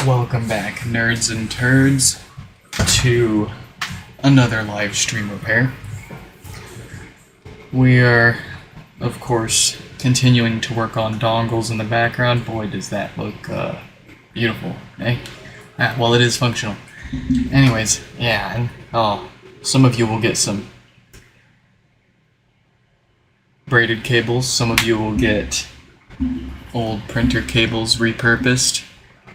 Welcome back, nerds and turds, to another live stream repair. We are, of course, continuing to work on dongles in the background. Boy, does that look beautiful, eh? Well, it is functional. Anyways, yeah, and some of you will get some braided cables, some of you will get old printer cables repurposed,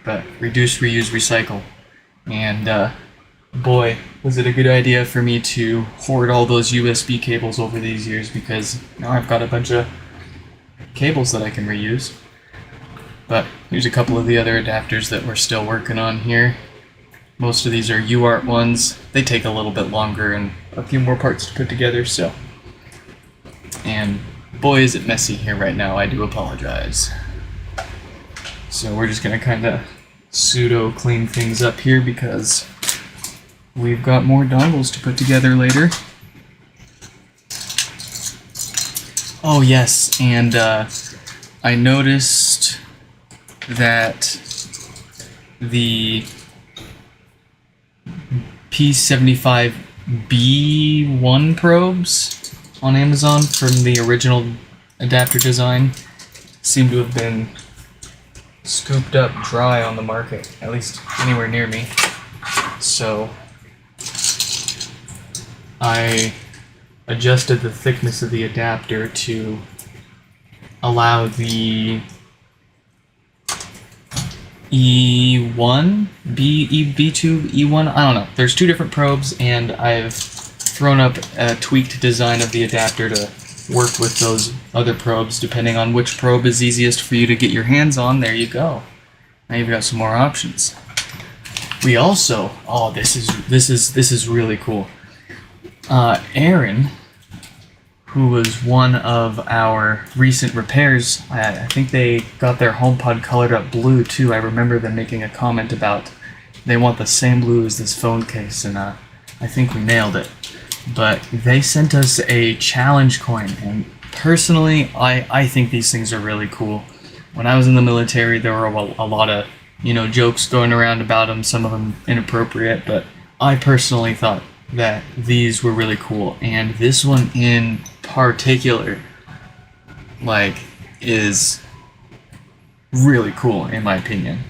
but reduce, reuse, recycle. And boy, was it a good idea for me to hoard all those USB cables over these years, because now I've got a bunch of cables that I can reuse. But here's a couple of the other adapters that we're still working on here. Most of these are UART ones. They take a little bit longer and a few more parts to put together, so. And boy, is it messy here right now, I do apologize. So we're just gonna kind of pseudo clean things up here because we've got more dongles to put together later. Oh yes, and I noticed that the P75B1 probes on Amazon from the original adapter design seem to have been scooped up dry on the market, at least anywhere near me. So I adjusted the thickness of the adapter to allow the E1, B2, E1, I don't know. There's two different probes, and I've thrown up a tweaked design of the adapter to work with those other probes depending on which probe is easiest for you to get your hands on. There you go. Now you've got some more options. We also, this is really cool. Aaron, who was one of our recent repairs, I think they got their HomePod colored up blue too. I remember them making a comment about they want the same blue as this phone case, and I think we nailed it. But they sent us a challenge coin, and personally, I think these things are really cool. When I was in the military, there were a lot of, jokes going around about them, some of them inappropriate, but I personally thought that these were really cool, and this one in particular, is really cool in my opinion.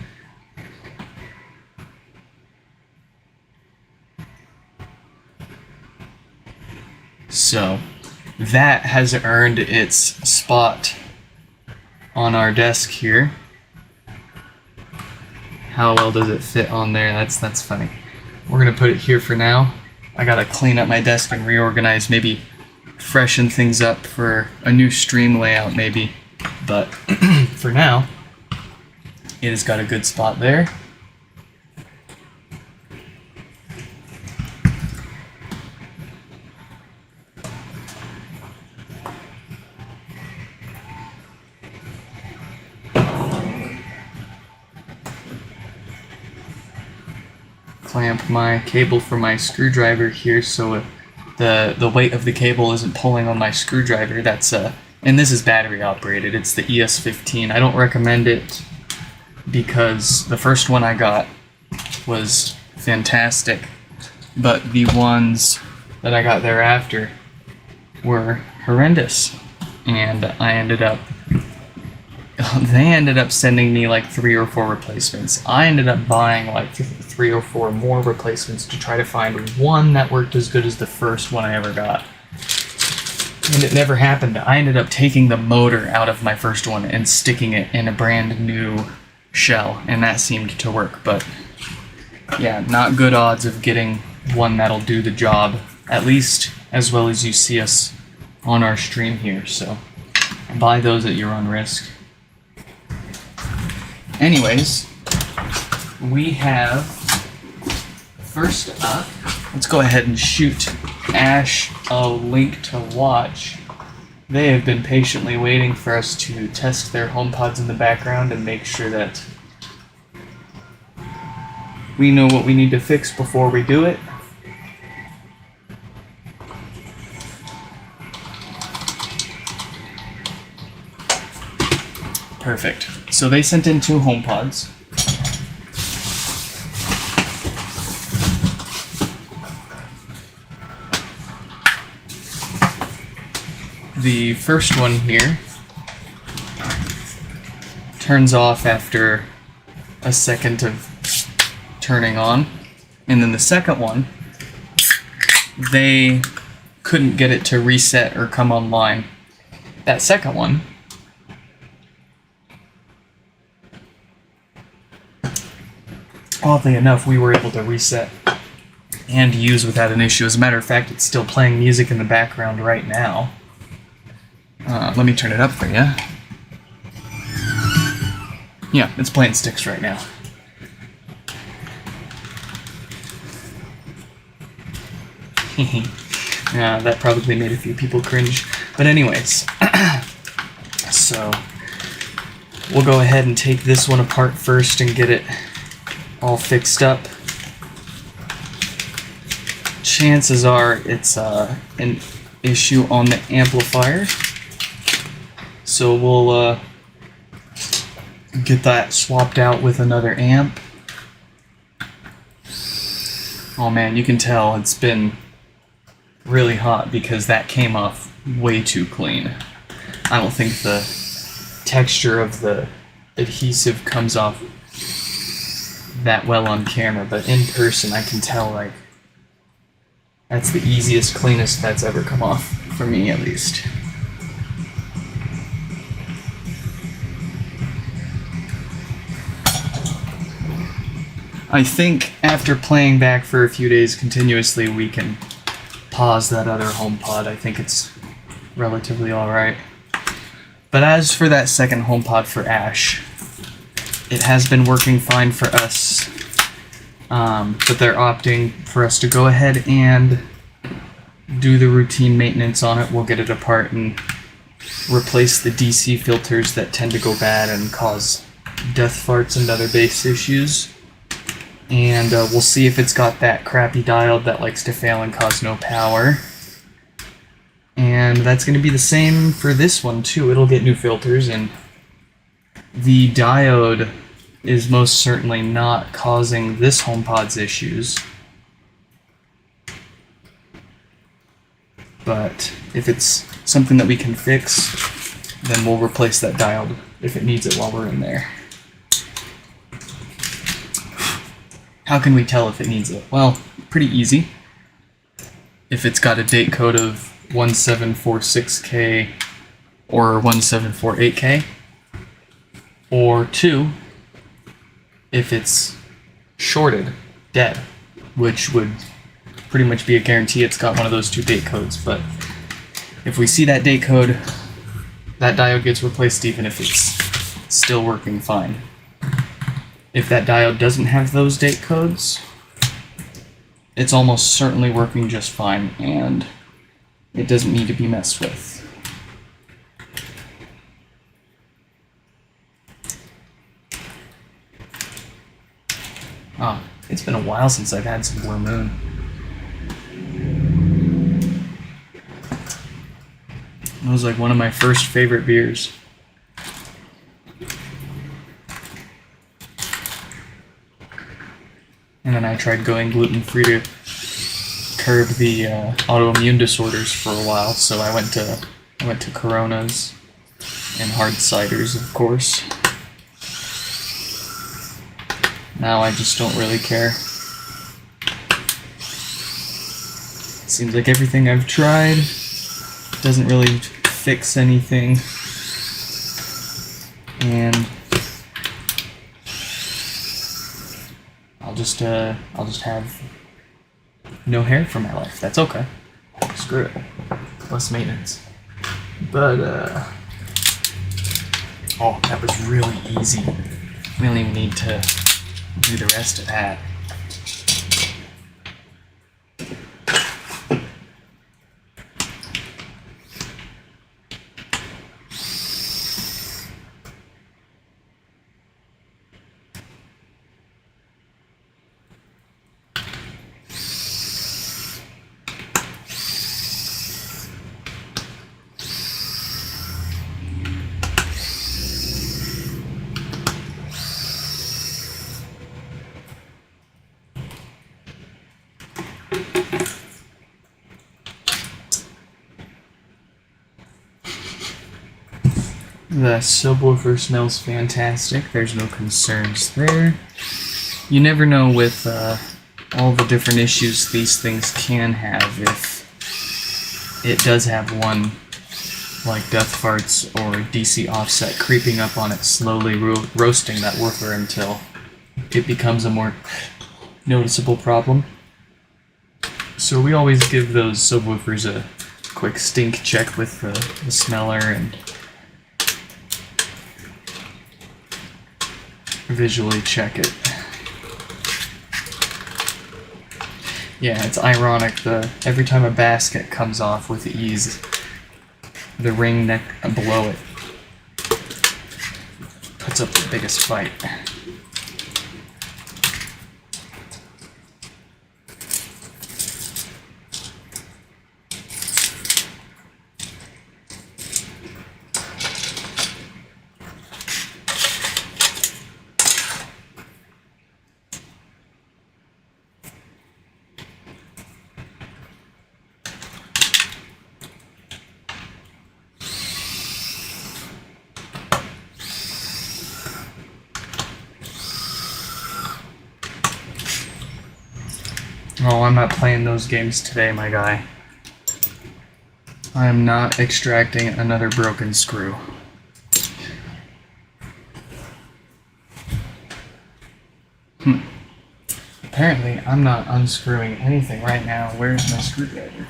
So that has earned its spot on our desk here. How well does it fit on there? That's funny. We're gonna put it here for now. I gotta clean up my desk and reorganize, maybe freshen things up for a new stream layout maybe. But for now, it has got a good spot there. Clamp my cable for my screwdriver here so the weight of the cable isn't pulling on my screwdriver. That's and this is battery operated. It's the ES15. I don't recommend it because the first one I got was fantastic, but the ones that I got thereafter were horrendous, and they ended up sending me like 3 or 4 replacements. I ended up buying like 3 or 4 more replacements to try to find one that worked as good as the first one I ever got. And it never happened. I ended up taking the motor out of my first one and sticking it in a brand new shell, and that seemed to work. But yeah, not good odds of getting one that'll do the job, at least as well as you see us on our stream here. So buy those at your own risk. Anyways, we have, first up, let's go ahead and shoot Ash a link to watch. They have been patiently waiting for us to test their HomePods in the background and make sure that we know what we need to fix before we do it. Perfect. So they sent in 2 HomePods. the first one here turns off after a second of turning on, and then the second one, they couldn't get it to reset or come online. That second one, oddly enough, we were able to reset and use without an issue. As a matter of fact, it's still playing music in the background right now. Let me turn it up for you. Yeah, it's playing Styx right now. Yeah, that probably made a few people cringe. But anyways, so we'll go ahead and take this one apart first and get it all fixed up. Chances are it's an issue on the amplifier. So we'll get that swapped out with another amp. Oh man, you can tell it's been really hot because that came off way too clean. I don't think the texture of the adhesive comes off that well on camera, but in person I can tell like that's the easiest, cleanest that's ever come off, for me at least. I think after playing back for a few days continuously, we can pause that other HomePod. I think it's relatively alright. But as for that second HomePod for Ash, it has been working fine for us. But they're opting for us to go ahead and do the routine maintenance on it. We'll get it apart and replace the DC filters that tend to go bad and cause death farts and other bass issues. And we'll see if it's got that crappy diode that likes to fail and cause no power. And that's going to be the same for this one too. It'll get new filters, and the diode is most certainly not causing this HomePod's issues. But if it's something that we can fix, then we'll replace that diode if it needs it while we're in there. How can we tell if it needs it? Well, pretty easy. If it's got a date code of 1746K or 1748K, or 2, if it's shorted, dead, which would pretty much be a guarantee it's got one of those two date codes. But if we see that date code, that diode gets replaced even if it's still working fine. If that diode doesn't have those date codes, it's almost certainly working just fine, and it doesn't need to be messed with. Oh, it's been a while since I've had some Blue Moon. It was like one of my first favorite beers. And then I tried going gluten-free to curb the autoimmune disorders for a while, so I went to Coronas and hard ciders, of course. Now I just don't really care. Seems like everything I've tried doesn't really fix anything, and I'll just have no hair for my life. That's okay. Screw it. Less maintenance. But oh, that was really easy. We don't even need to do the rest of that. The subwoofer smells fantastic. There's no concerns there. You never know with all the different issues these things can have if it does have one, like death farts or DC offset creeping up on it, slowly roasting that woofer until it becomes a more noticeable problem. So we always give those subwoofers a quick stink check with the smeller and visually check it. Yeah, it's ironic, every time a basket comes off with ease, the ring neck below it puts up the biggest fight. Oh, I'm not playing those games today, my guy. I am not extracting another broken screw. Apparently, I'm not unscrewing anything right now. Where's my screwdriver?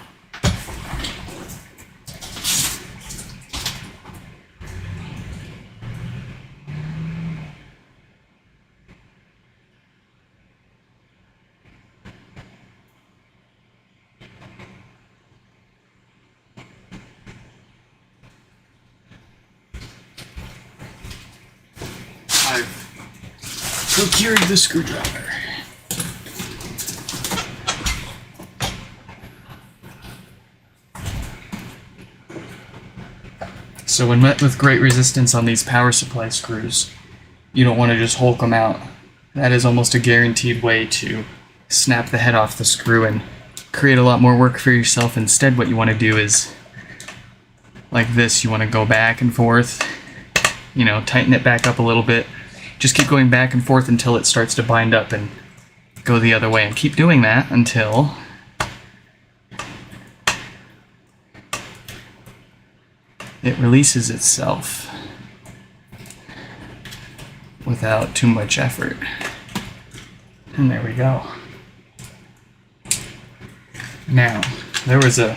I've procured the screwdriver. So when met with great resistance on these power supply screws, you don't want to just Hulk them out. That is almost a guaranteed way to snap the head off the screw and create a lot more work for yourself. Instead, what you want to do is, like this, you want to go back and forth, you know, tighten it back up a little bit. Just keep going back and forth until it starts to bind up and go the other way. And keep doing that until it releases itself without too much effort. And there we go. Now, there was a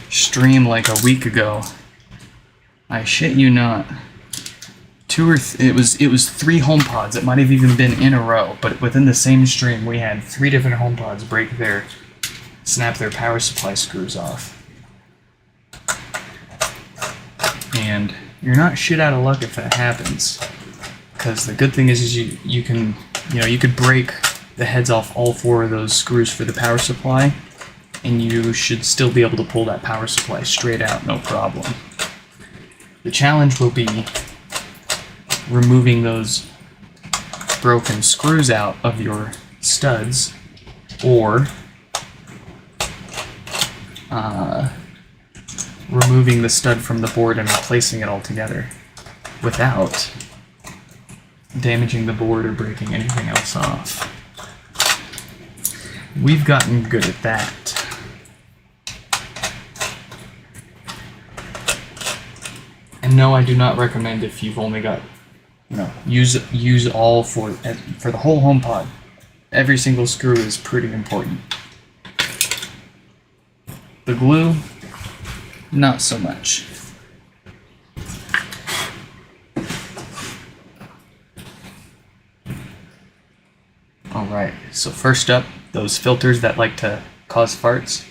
stream like a week ago. I shit you not. It was 3 HomePods. It might have even been in a row, but within the same stream we had 3 different HomePods snap their power supply screws off. And you're not shit out of luck if that happens, because the good thing is you could break the heads off all 4 of those screws for the power supply, and you should still be able to pull that power supply straight out, no problem. The challenge will be removing those broken screws out of your studs, or removing the stud from the board and replacing it altogether without damaging the board or breaking anything else off. We've gotten good at that. And no, I do not recommend if you've only got, use all for the whole HomePod. Every single screw is pretty important. The glue, not so much. Alright, so first up, those filters that like to cause farts.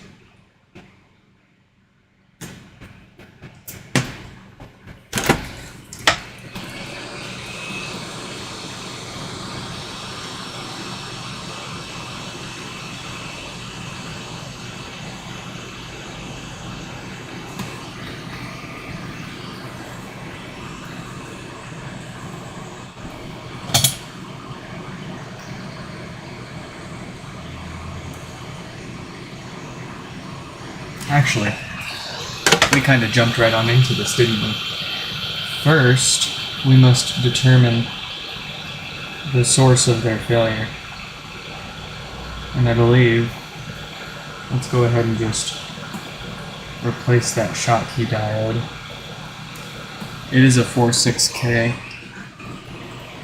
Actually, we kind of jumped right on into this, didn't we? first, we must determine the source of their failure. And I believe, let's go ahead and just replace that Schottky diode. It is a 46K,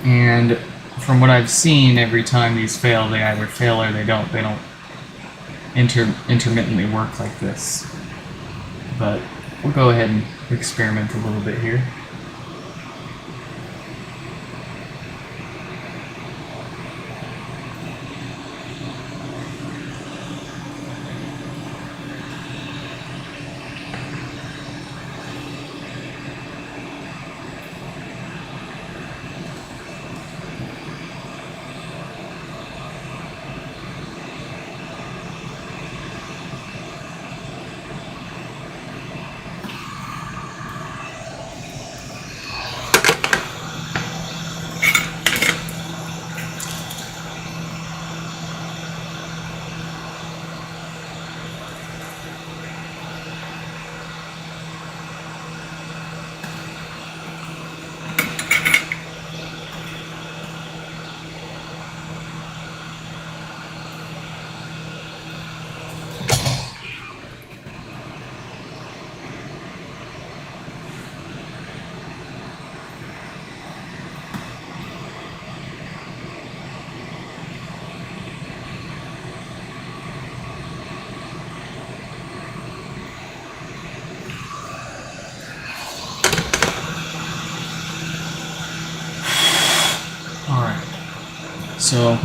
and from what I've seen, every time these fail, they either fail or they don't. They don't intermittently work like this. But we'll go ahead and experiment a little bit here. So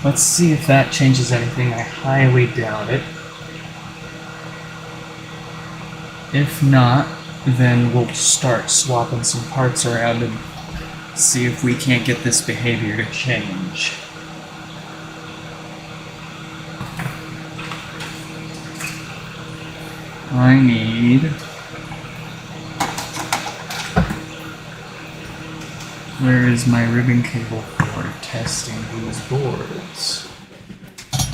let's see if that changes anything. I highly doubt it. If not, then we'll start swapping some parts around and see if we can't get this behavior to change. I need... Where is my ribbon cable for testing these boards?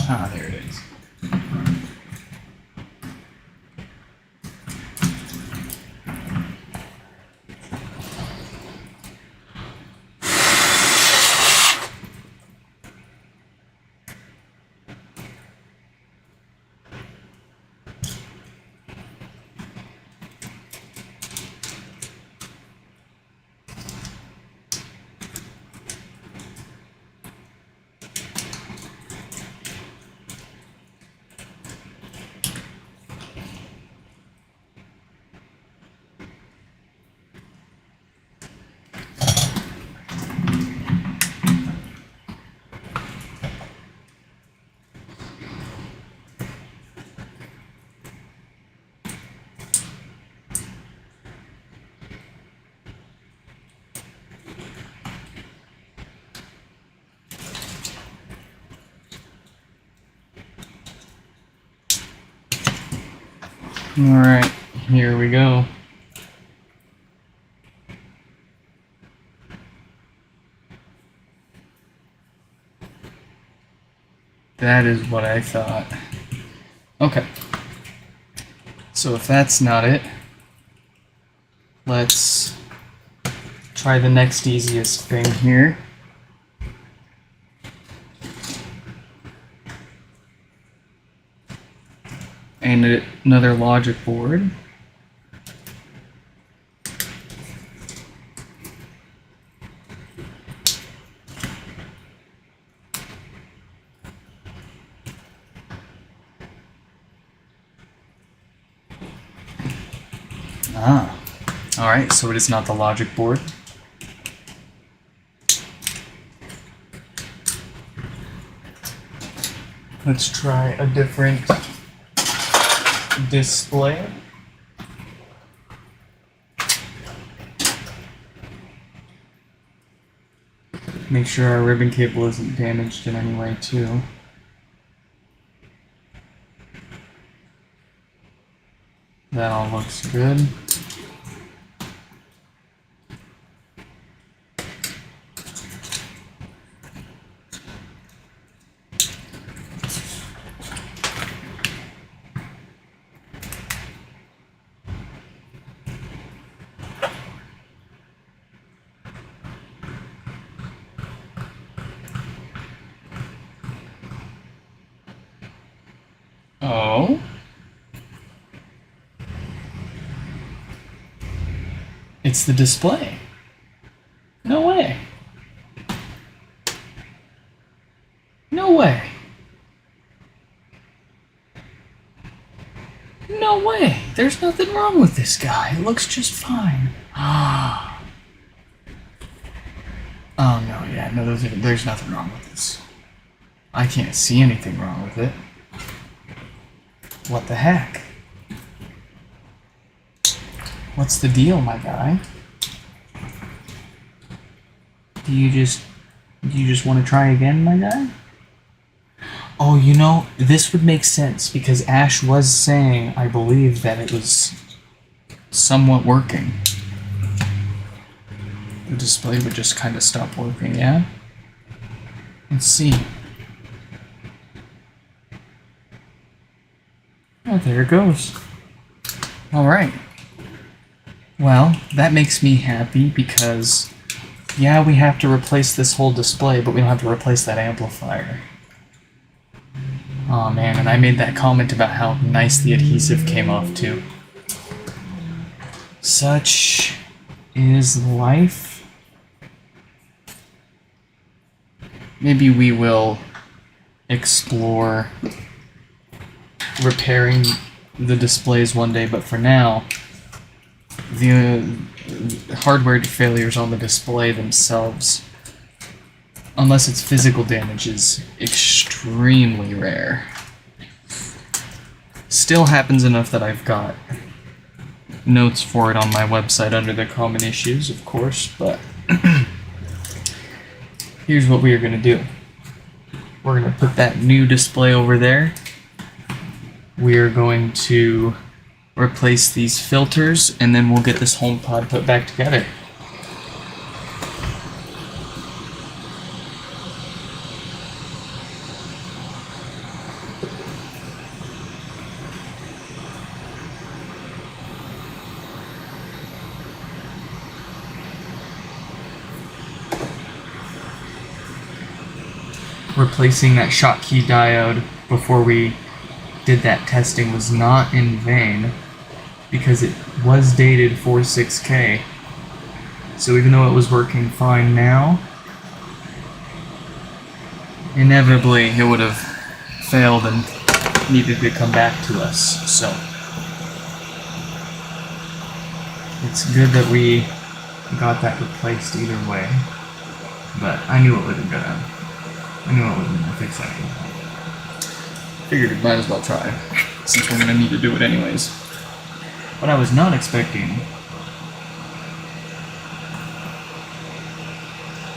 Ah, there it is. Alright, here we go. That is what I thought. Okay. So if that's not it, let's try the next easiest thing here. And another logic board. Ah, alright, so it is not the logic board. Let's try a different display. Make sure our ribbon cable isn't damaged in any way too. That all looks good. It's the display. No way. No way. No way. There's nothing wrong with this guy. It looks just fine. Ah. Oh no, yeah, no, there's nothing wrong with this. I can't see anything wrong with it. What the heck? What's the deal, my guy? Do you just want to try again, my guy? Oh, you know, this would make sense because Ash was saying, I believe, that it was somewhat working. The display would just kind of stop working, yeah? Let's see. Oh, there it goes. Alright. Well, that makes me happy because, yeah, we have to replace this whole display, but we don't have to replace that amplifier. Oh man, and I made that comment about how nice the adhesive came off too. Such is life. Maybe we will explore repairing the displays one day, but for now, the hardware failures on the display themselves, unless it's physical damage, is extremely rare. Still happens enough that I've got notes for it on my website under the common issues, of course, but here's what we are going to do. We're going to put that new display over there. We are going to replace these filters, and then we'll get this HomePod put back together. Replacing that Schottky diode before we did that testing was not in vain, because it was dated 46K. So even though it was working fine now, inevitably it would have failed and needed to come back to us. So it's good that we got that replaced either way, but I knew it wasn't gonna fix that. Figured it might as well try, since we're gonna need to do it anyways. But I was not expecting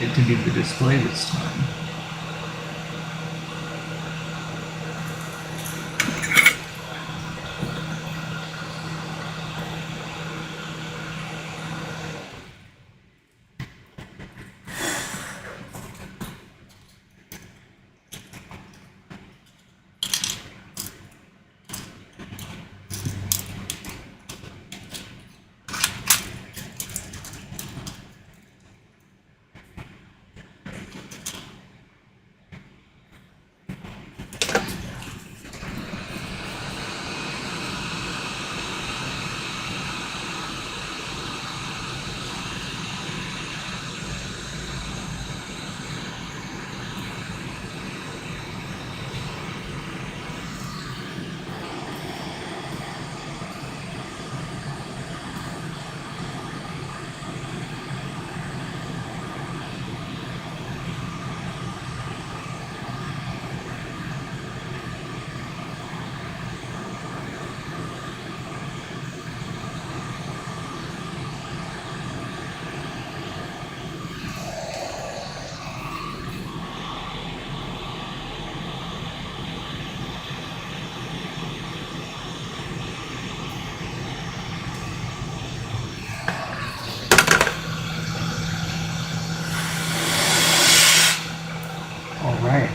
it to be the display this time. Alright.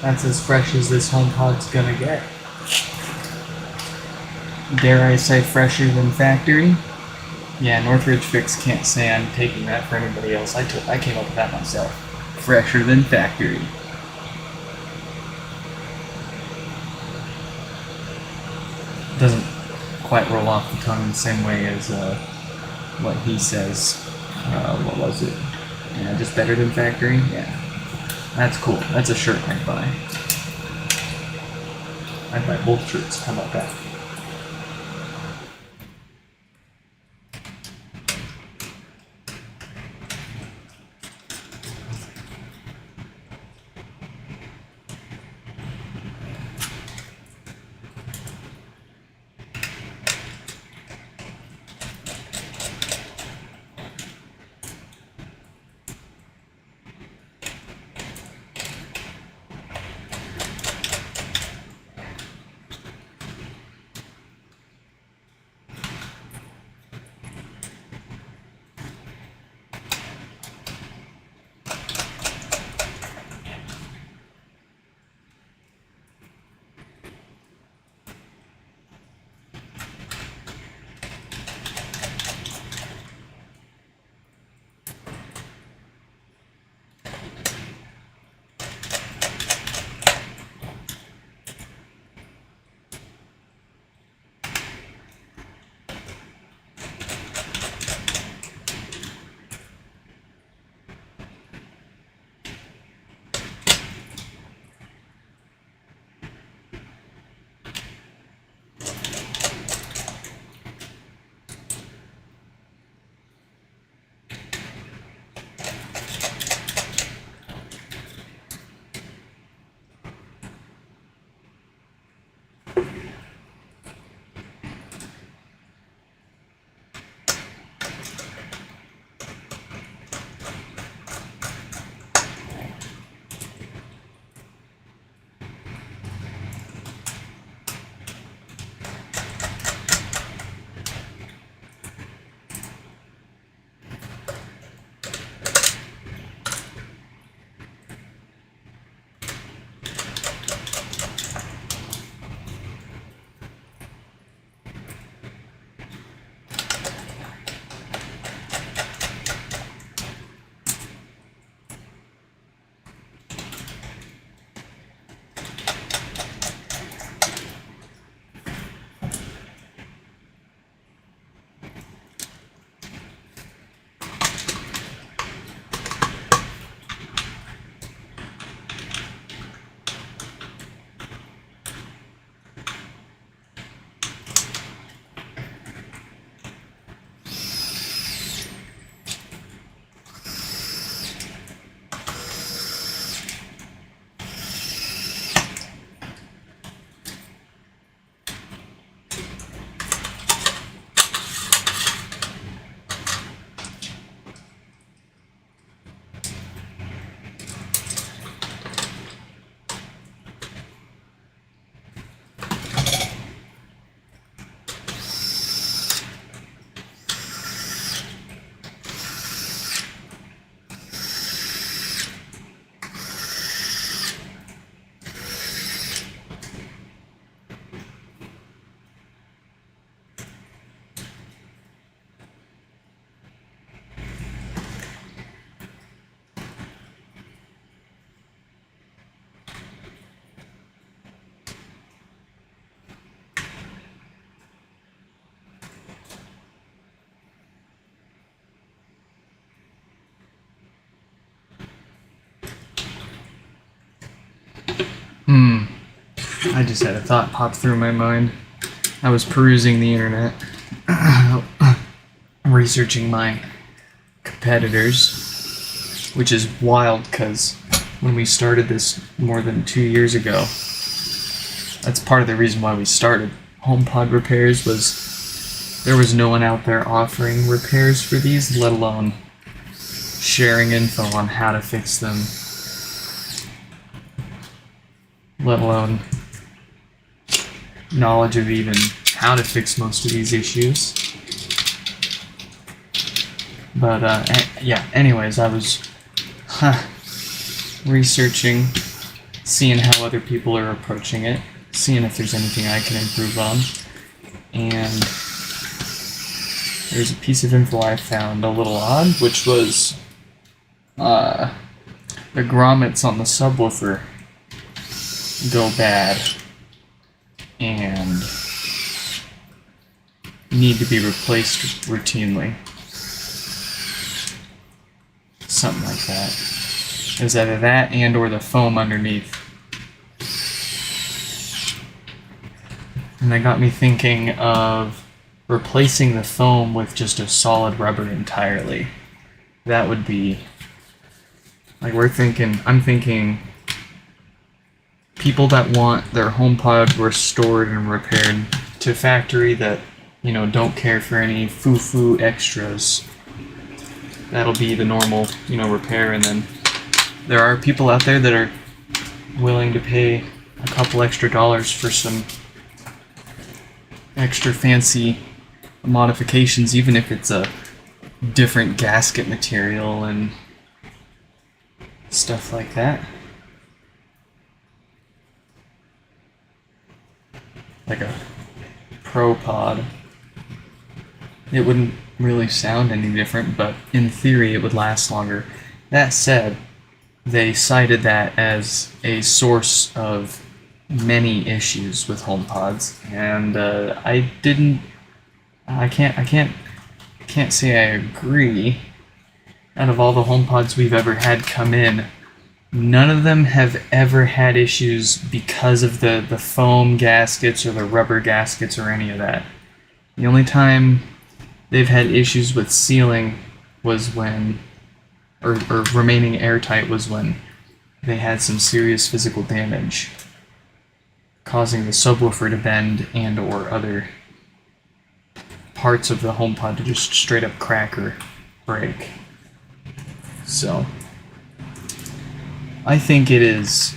That's as fresh as this HomePod's gonna get. Dare I say fresher than factory? Yeah, Northridge Fix can't say I'm taking that for anybody else. I came up with that myself. Fresher than factory. Doesn't quite roll off the tongue the same way as what he says. What was it? Yeah, just better than factory? Yeah. That's cool. That's a shirt I'd buy. I'd buy both shirts. How about that? I just had a thought pop through my mind. I was perusing the internet, researching my competitors, which is wild because when we started this more than 2 years ago, that's part of the reason why we started HomePod Repairs was there was no one out there offering repairs for these, let alone sharing info on how to fix them, let alone knowledge of even how to fix most of these issues. But yeah, anyways, I was researching, seeing how other people are approaching it, seeing if there's anything I can improve on, and there's a piece of info I found a little odd, which was the grommets on the subwoofer go bad and need to be replaced routinely. something like that. It was either that and or the foam underneath. And that got me thinking of replacing the foam with just a solid rubber entirely. That would be, like, I'm thinking people that want their HomePod restored and repaired to factory that, don't care for any foo-foo extras. That'll be the normal, repair, and then there are people out there that are willing to pay a couple extra dollars for some extra fancy modifications, even if it's a different gasket material and stuff like that. Like a Pro Pod. It wouldn't really sound any different, but in theory it would last longer. That said, they cited that as a source of many issues with HomePods, and I can't say I agree. Out of all the HomePods we've ever had come in, none of them have ever had issues because of the foam gaskets or the rubber gaskets or any of that. The only time they've had issues with sealing was when, or remaining airtight was when they had some serious physical damage, causing the subwoofer to bend and or other parts of the HomePod to just straight up crack or break. So I think it's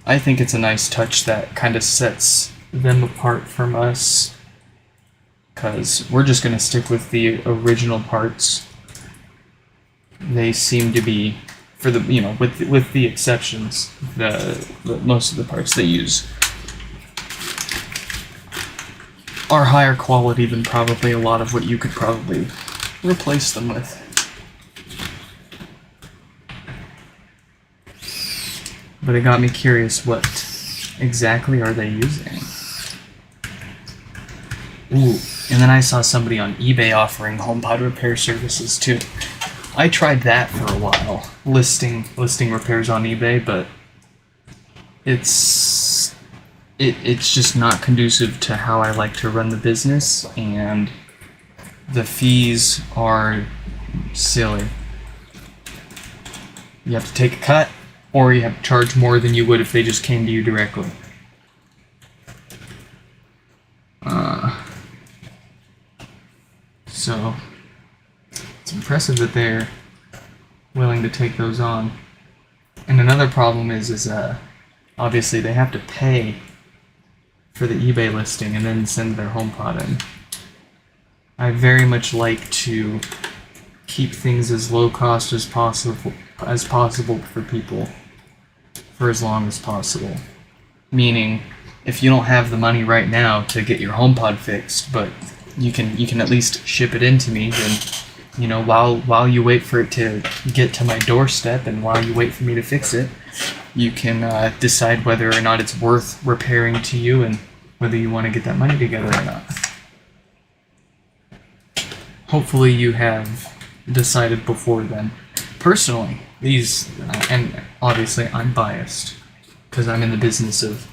a nice touch that kind of sets them apart from us, because we're just going to stick with the original parts. They seem to be, for the with the exceptions, the most of the parts they use are higher quality than probably a lot of what you could probably replace them with. But it got me curious, what exactly are they using? Ooh, and then I saw somebody on eBay offering HomePod repair services too. I tried that for a while, listing repairs on eBay, but it's just not conducive to how I like to run the business, and the fees are silly. You have to take a cut, or you have to charge more than you would if they just came to you directly. So it's impressive that they're willing to take those on. And another problem is obviously they have to pay for the eBay listing and then send their HomePod in. I very much like to keep things as low cost as possible for people for as long as possible. Meaning, if you don't have the money right now to get your HomePod fixed, but you can at least ship it in to me, then while you wait for it to get to my doorstep and while you wait for me to fix it, you can decide whether or not it's worth repairing to you and whether you want to get that money together or not. Hopefully you have decided before then. Personally, and obviously I'm biased because I'm in the business of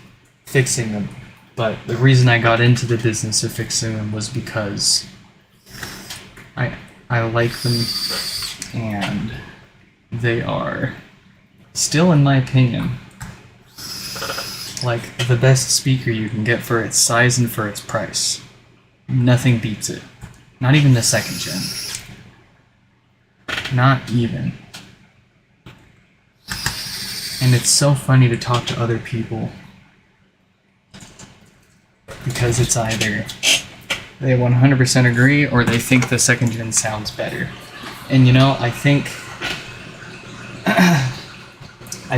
fixing them, but the reason I got into the business of fixing them was because I like them, and they are still, in my opinion, like the best speaker you can get for its size and for its price. Nothing beats it. Not even the second gen. Not even. And it's so funny to talk to other people, because it's either they 100% agree or they think the second gen sounds better. And I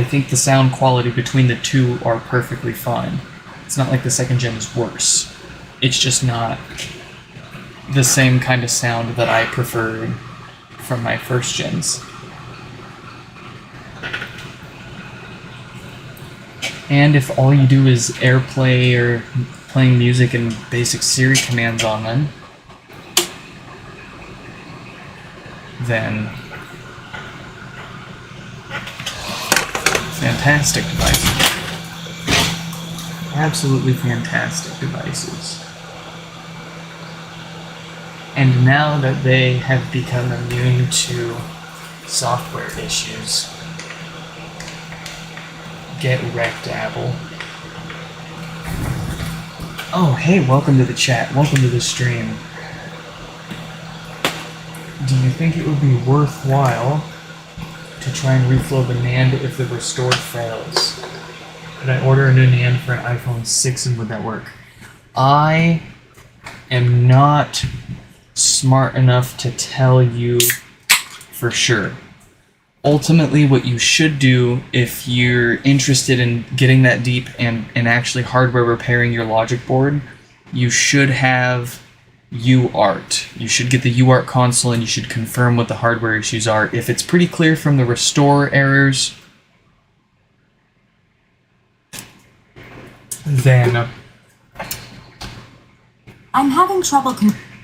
think the sound quality between the two are perfectly fine. It's not like the second gen is worse. It's just not the same kind of sound that I preferred from my first gens. And if all you do is AirPlay or playing music and basic Siri commands on them, then Fantastic devices. Absolutely fantastic devices. And now that they have become immune to software issues, get wrecked, Apple. Oh, hey, welcome to the chat. Welcome to the stream. Do you think it would be worthwhile to try and reflow the NAND if the restore fails? Could I order a new NAND for an iPhone 6 and would that work? I am not smart enough to tell you for sure. Ultimately, what you should do if you're interested in getting that deep and actually hardware repairing your logic board, you should have UART. You should get the UART console and you should confirm what the hardware issues are. If it's pretty clear from the restore errors, then I'm having trouble.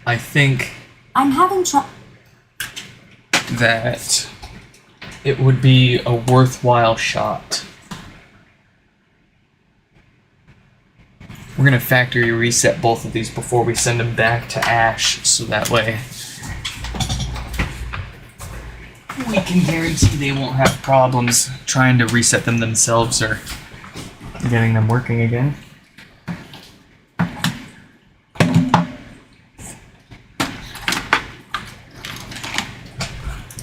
I think I'm having trouble. That it would be a worthwhile shot. We're going to factory reset both of these before we send them back to Ash, so that way we can guarantee they won't have problems trying to reset them themselves or getting them working again.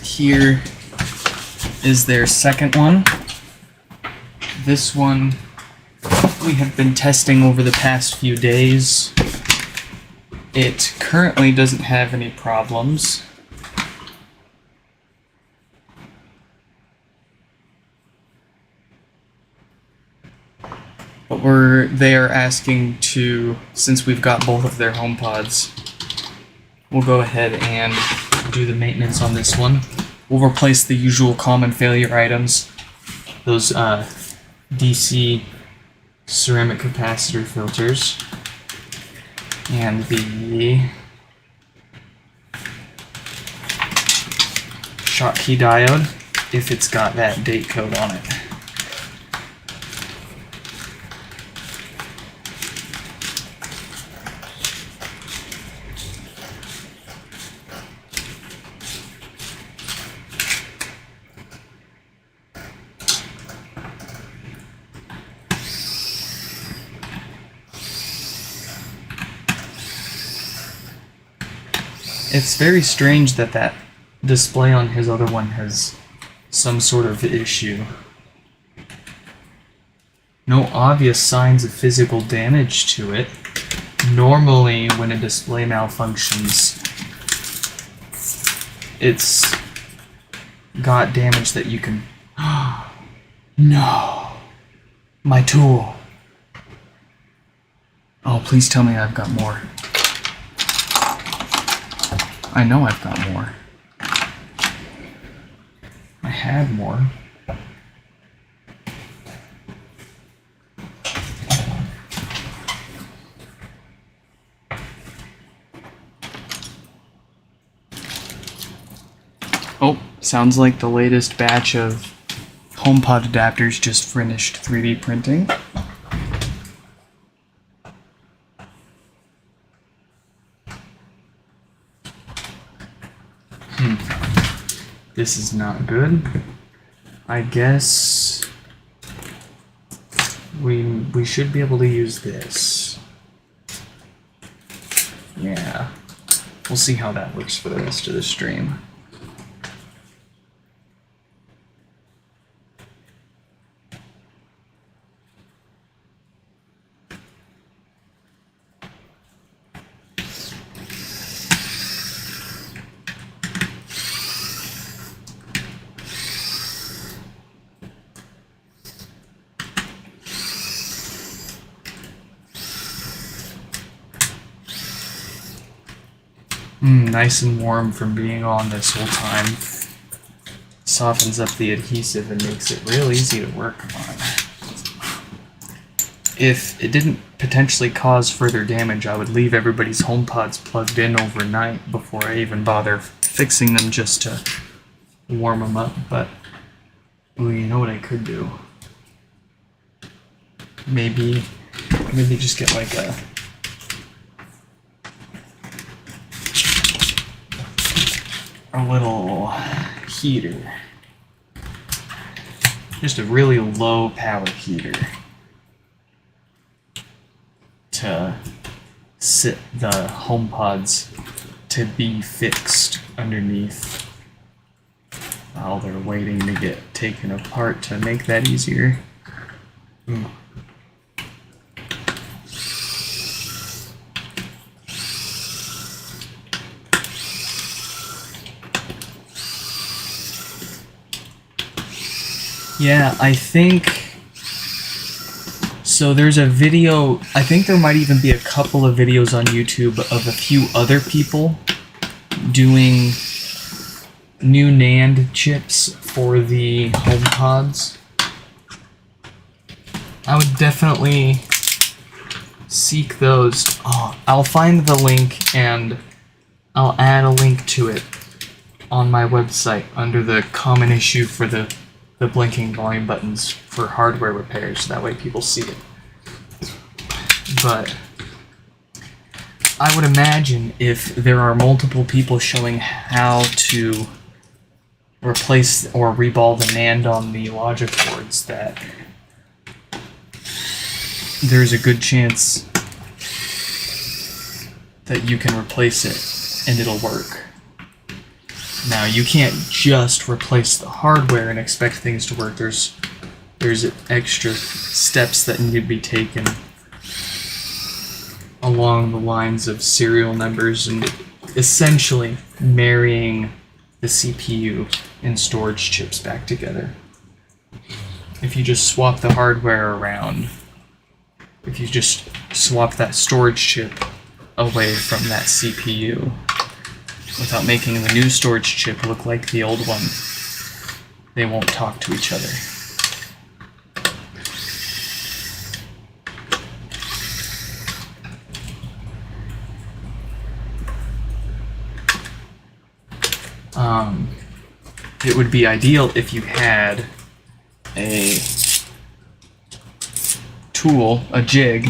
Here is their second one. This one we have been testing over the past few days. It currently doesn't have any problems. But they are asking to, since we've got both of their HomePods, we'll go ahead and do the maintenance on this one. We'll replace the usual common failure items, those DC ceramic capacitor filters, and the Schottky diode, if it's got that date code on it. It's very strange that that display on his other one has some sort of issue. No obvious signs of physical damage to it. Normally, when a display malfunctions, it's got damage that you can... No! My tool! Oh, please tell me I've got more. I know I've got more. I had more. Oh, sounds like the latest batch of HomePod adapters just finished 3D printing. This is not good. I guess we should be able to use this. Yeah. We'll see how that works for the rest of the stream. Nice and warm from being on this whole time. Softens up the adhesive and makes it real easy to work on. If it didn't potentially cause further damage, I would leave everybody's HomePods plugged in overnight before I even bother fixing them just to warm them up, but well, you know what I could do? maybe just get like a little heater. Just a really low power heater to sit the HomePods to be fixed underneath while they're waiting to get taken apart to make that easier. Yeah, I think so. There's a video, I think there might even be a couple of videos on YouTube of a few other people doing new NAND chips for the HomePods. I would definitely seek those. Oh, I'll find the link and I'll add a link to it on my website under the common issue for the blinking volume buttons for hardware repairs. That way people see it. But I would imagine if there are multiple people showing how to replace or reball the NAND on the logic boards, that there's a good chance that you can replace it and it'll work. Now, you can't just replace the hardware and expect things to work. There's extra steps that need to be taken along the lines of serial numbers and essentially marrying the CPU and storage chips back together. If you just swap the hardware around, if you just swap that storage chip away from that CPU without making the new storage chip look like the old one, they won't talk to each other. It would be ideal if you had a tool, a jig,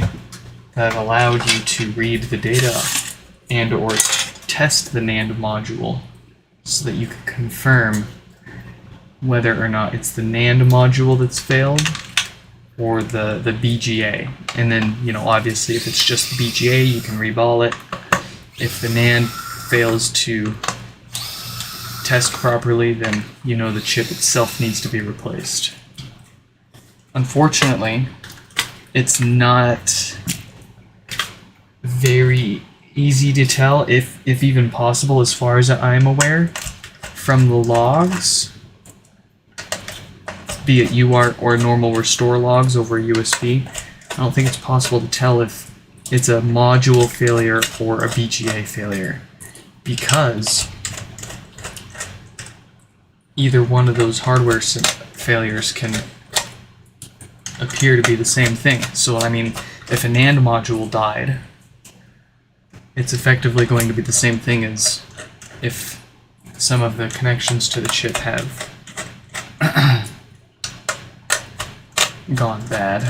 that allowed you to read the data and or test the NAND module so that you could confirm whether or not it's the NAND module that's failed or the BGA. And then, obviously if it's just the BGA, you can reball it. If the NAND fails to test properly, then the chip itself needs to be replaced. Unfortunately, it's not very easy to tell, if even possible, as far as I'm aware, from the logs, be it UART or normal restore logs over USB. I don't think it's possible to tell if it's a module failure or a BGA failure, because either one of those hardware failures can appear to be the same thing. So, if a NAND module died, it's effectively going to be the same thing as if some of the connections to the chip have gone bad.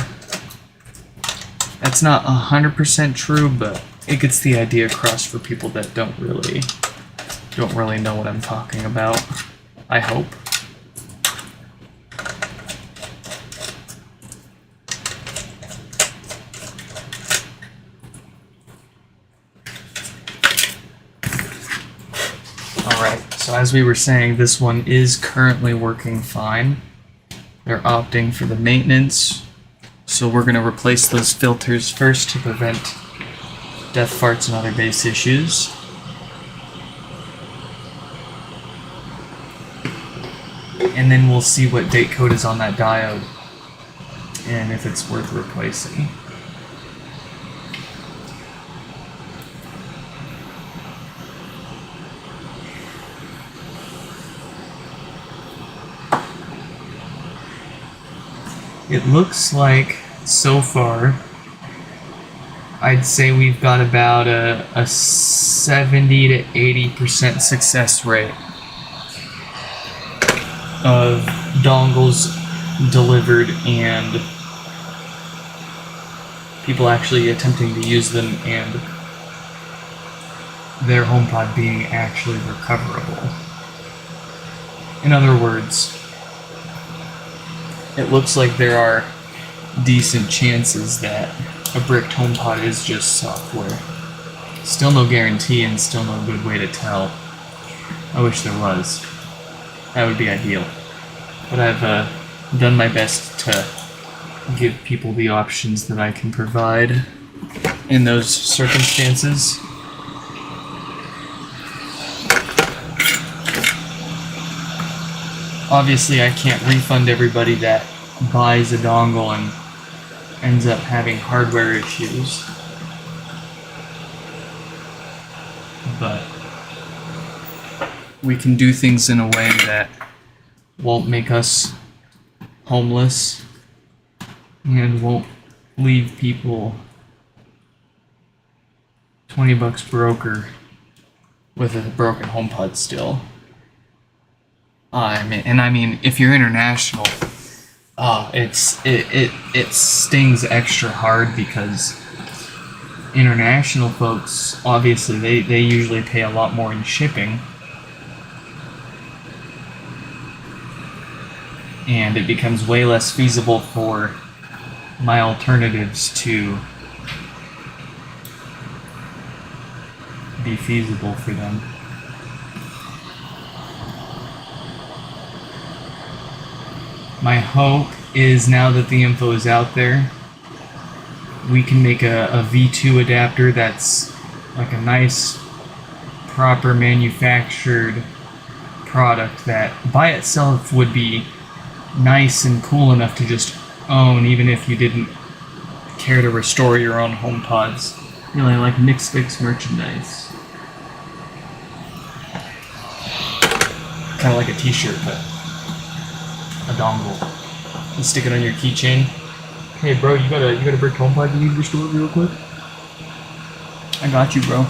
That's not 100% true, but it gets the idea across for people that don't really know what I'm talking about. I hope. Alright, so as we were saying, this one is currently working fine. They're opting for the maintenance, so we're going to replace those filters first to prevent death farts and other base issues. And then we'll see what date code is on that diode and if it's worth replacing. It looks like, so far, I'd say we've got about a 70 to 80% success rate of dongles delivered and people actually attempting to use them and their HomePod being actually recoverable. In other words, it looks like there are decent chances that a bricked HomePod is just software. Still no guarantee and still no good way to tell. I wish there was. That would be ideal. But I've done my best to give people the options that I can provide in those circumstances. Obviously, I can't refund everybody that buys a dongle and ends up having hardware issues. But we can do things in a way that won't make us homeless and won't leave people $20 broker with a broken HomePod still. I mean, if you're international, it stings extra hard because international folks, obviously, they usually pay a lot more in shipping, and it becomes way less feasible for my alternatives to be feasible for them. My hope is, now that the info is out there, we can make a V2 adapter that's like a nice, proper manufactured product that by itself would be nice and cool enough to just own, even if you didn't care to restore your own HomePods. Really like Mix Fix merchandise. Kind of like a t-shirt, but a dongle. You stick it on your keychain. Hey bro, you got a brick HomePod you need restored real quick? I got you, bro.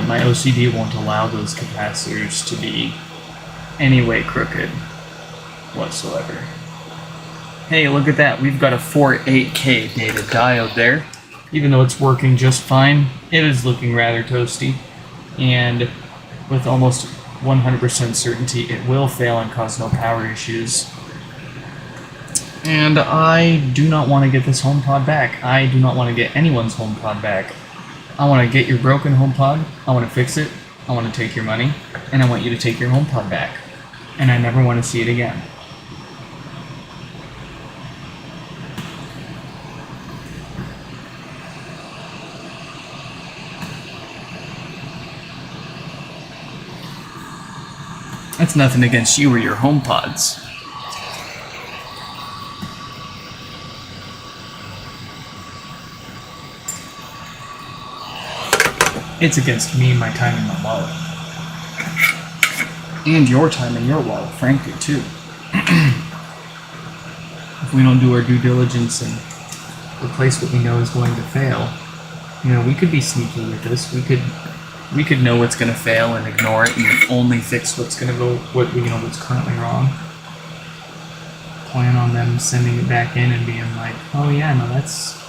My OCD won't allow those capacitors to be any way crooked whatsoever. Hey, look at that. We've got a 48K data diode there. Even though it's working just fine, it is looking rather toasty. And with almost 100% certainty, it will fail and cause no power issues. And I do not want to get this HomePod back. I do not want to get anyone's HomePod back. I want to get your broken HomePod, I want to fix it, I want to take your money, and I want you to take your HomePod back. And I never want to see it again. That's nothing against you or your HomePods. It's against me, my time, and my wallet. And your time and your wallet, frankly, too. If we don't do our due diligence and replace what we know is going to fail, we could be sneaky with this. We could know what's going to fail and ignore it and only fix what's going to go, what's currently wrong. Plan on them sending it back in and being like, oh yeah, no, that's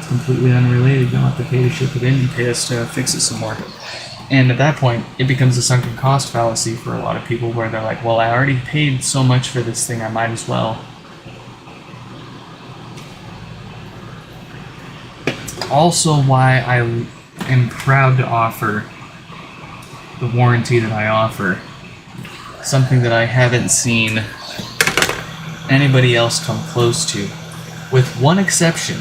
completely unrelated. You don't have to pay to ship it in, you pay us to fix it some more. And at that point, it becomes a sunken cost fallacy for a lot of people where they're like, well, I already paid so much for this thing, I might as well. Also why I am proud to offer the warranty that I offer. Something that I haven't seen anybody else come close to. With one exception.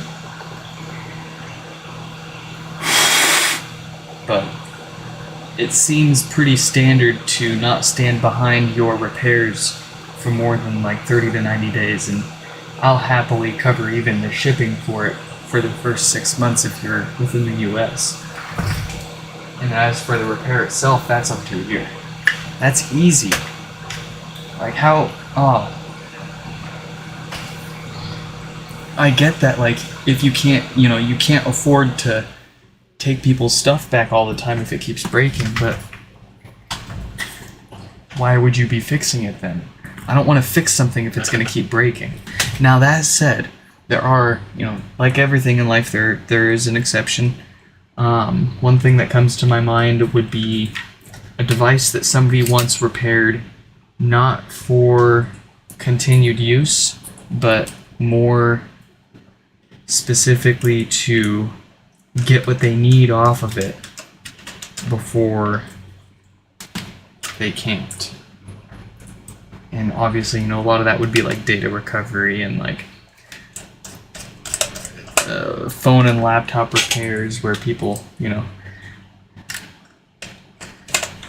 But it seems pretty standard to not stand behind your repairs for more than like 30 to 90 days, and I'll happily cover even the shipping for it for the first 6 months if you're within the US. And as for the repair itself, that's up to you. That's easy. Like how, I get that, like, if you can't, you can't afford to take people's stuff back all the time if it keeps breaking, but why would you be fixing it then? I don't want to fix something if it's going to keep breaking. Now, that said, there are, like everything in life, there is an exception. One thing that comes to my mind would be a device that somebody once repaired, not for continued use, but more specifically to get what they need off of it before they can't. And obviously, a lot of that would be like data recovery and like phone and laptop repairs where people,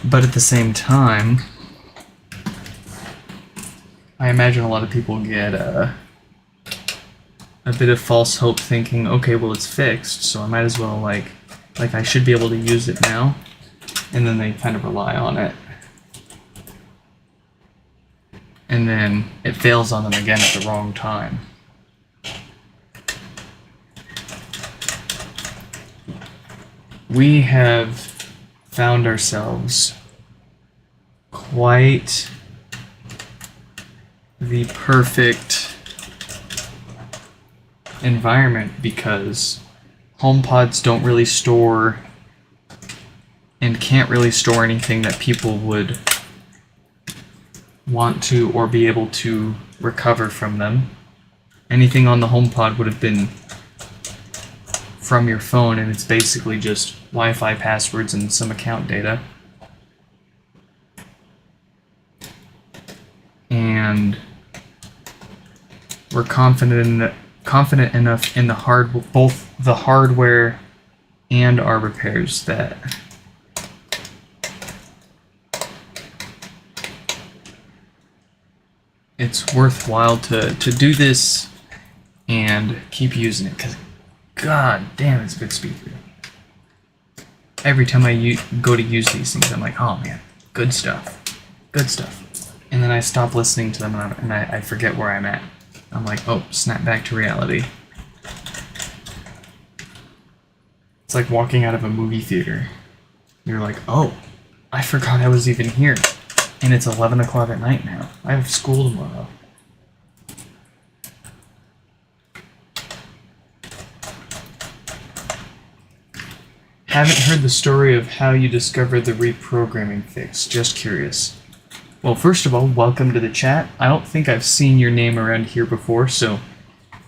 But at the same time, I imagine a lot of people get a bit of false hope thinking, okay, well, it's fixed, so I might as well, like I should be able to use it now. And then they kind of rely on it. And then it fails on them again at the wrong time. We have found ourselves quite the perfect environment because HomePods don't really store and can't really store anything that people would want to or be able to recover from them. Anything on the HomePod would have been from your phone, and it's basically just Wi-Fi passwords and some account data. And we're confident enough in both the hardware and our repairs that it's worthwhile to do this and keep using it, because god damn, it's a good speaker. Every time I go to use these things, I'm like, oh man, good stuff. And then I stop listening to them and I forget where I'm at. I'm like, oh, snap back to reality. It's like walking out of a movie theater. You're like, oh, I forgot I was even here. And it's 11 o'clock at night now. I have school tomorrow. Haven't heard the story of how you discovered the reprogramming fix. Just curious. Well, first of all, welcome to the chat. I don't think I've seen your name around here before, so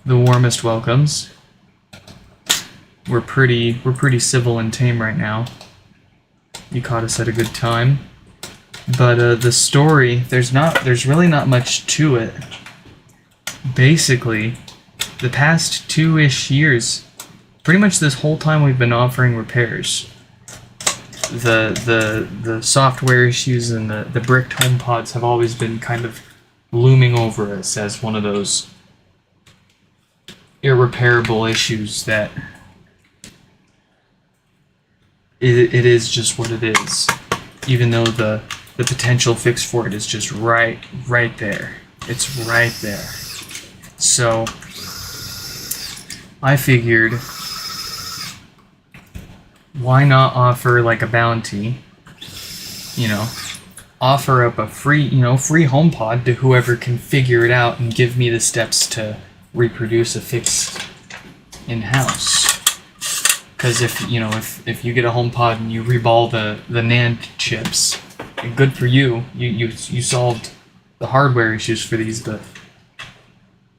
the warmest welcomes. We're pretty civil and tame right now. You caught us at a good time. But the story, there's really not much to it. Basically, the past 2-ish years, pretty much this whole time we've been offering repairs. The software issues and the bricked HomePods have always been kind of looming over us as one of those irreparable issues that it is just what it is, even though the potential fix for it is just right there. It's right there. So I figured, why not offer like a bounty, offer up a free HomePod to whoever can figure it out and give me the steps to reproduce a fix in-house. Because if you get a HomePod and you reball the NAND chips, good for you. You solved the hardware issues for these, but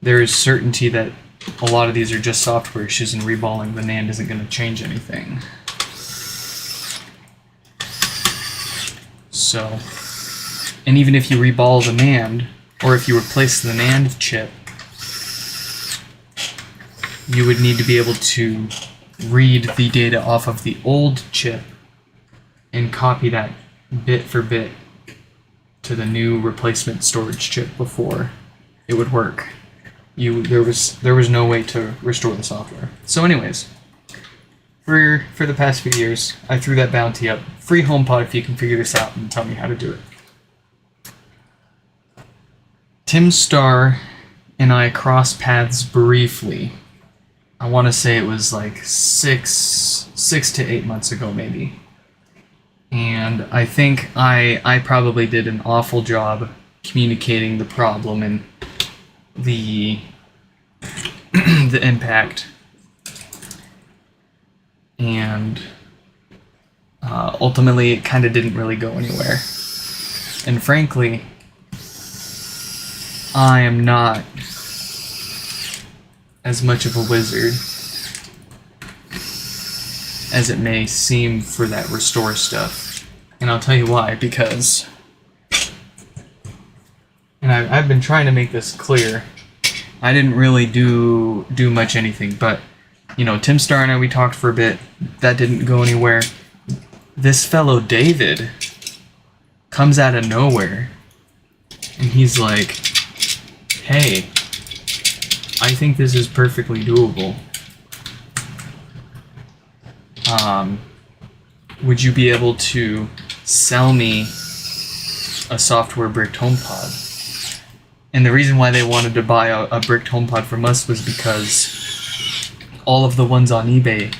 there is certainty that a lot of these are just software issues, and reballing the NAND isn't going to change anything. So, and even if you reball the NAND, or if you replace the NAND chip, you would need to be able to read the data off of the old chip and copy that bit for bit to the new replacement storage chip before it would work. There was no way to restore the software. So anyways, for the past few years, I threw that bounty up. Free HomePod if you can figure this out and tell me how to do it. Tim Starr and I crossed paths briefly. I want to say it was like 6 to 8 months ago, maybe. And I think I probably did an awful job communicating the problem and the the impact, and ultimately it kind of didn't really go anywhere. And frankly, I am not as much of a wizard as it may seem for that restore stuff. And I'll tell you why, because, and I've been trying to make this clear, I didn't really do much anything, but, you know, Tim Starr and I, we talked for a bit, that didn't go anywhere. This fellow David comes out of nowhere, and he's like, hey, I think this is perfectly doable. Would you be able to sell me a software bricked HomePod? And the reason why they wanted to buy a bricked HomePod from us was because all of the ones on eBay,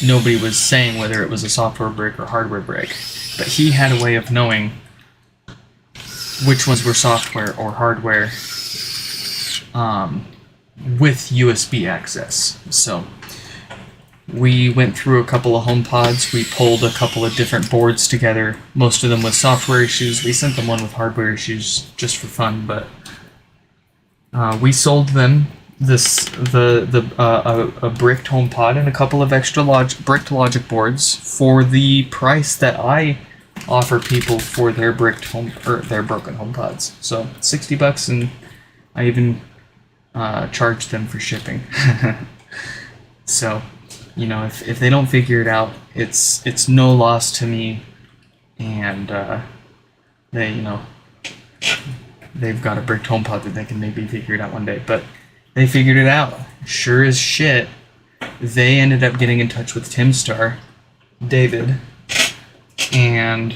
nobody was saying whether it was a software brick or hardware brick. But he had a way of knowing which ones were software or hardware with USB access. So we went through a couple of HomePods, we pulled a couple of different boards together, most of them with software issues. We sent them one with hardware issues just for fun, but we sold them a bricked HomePod and a couple of extra bricked Logic boards for the price that I offer people for their bricked their broken HomePods. So $60, and I even charged them for shipping. So, you know, if they don't figure it out, it's no loss to me, and they, you know, they've got a bricked HomePod that they can maybe figure it out one day. But they figured it out. Sure as shit, they ended up getting in touch with Tim Starr, David, and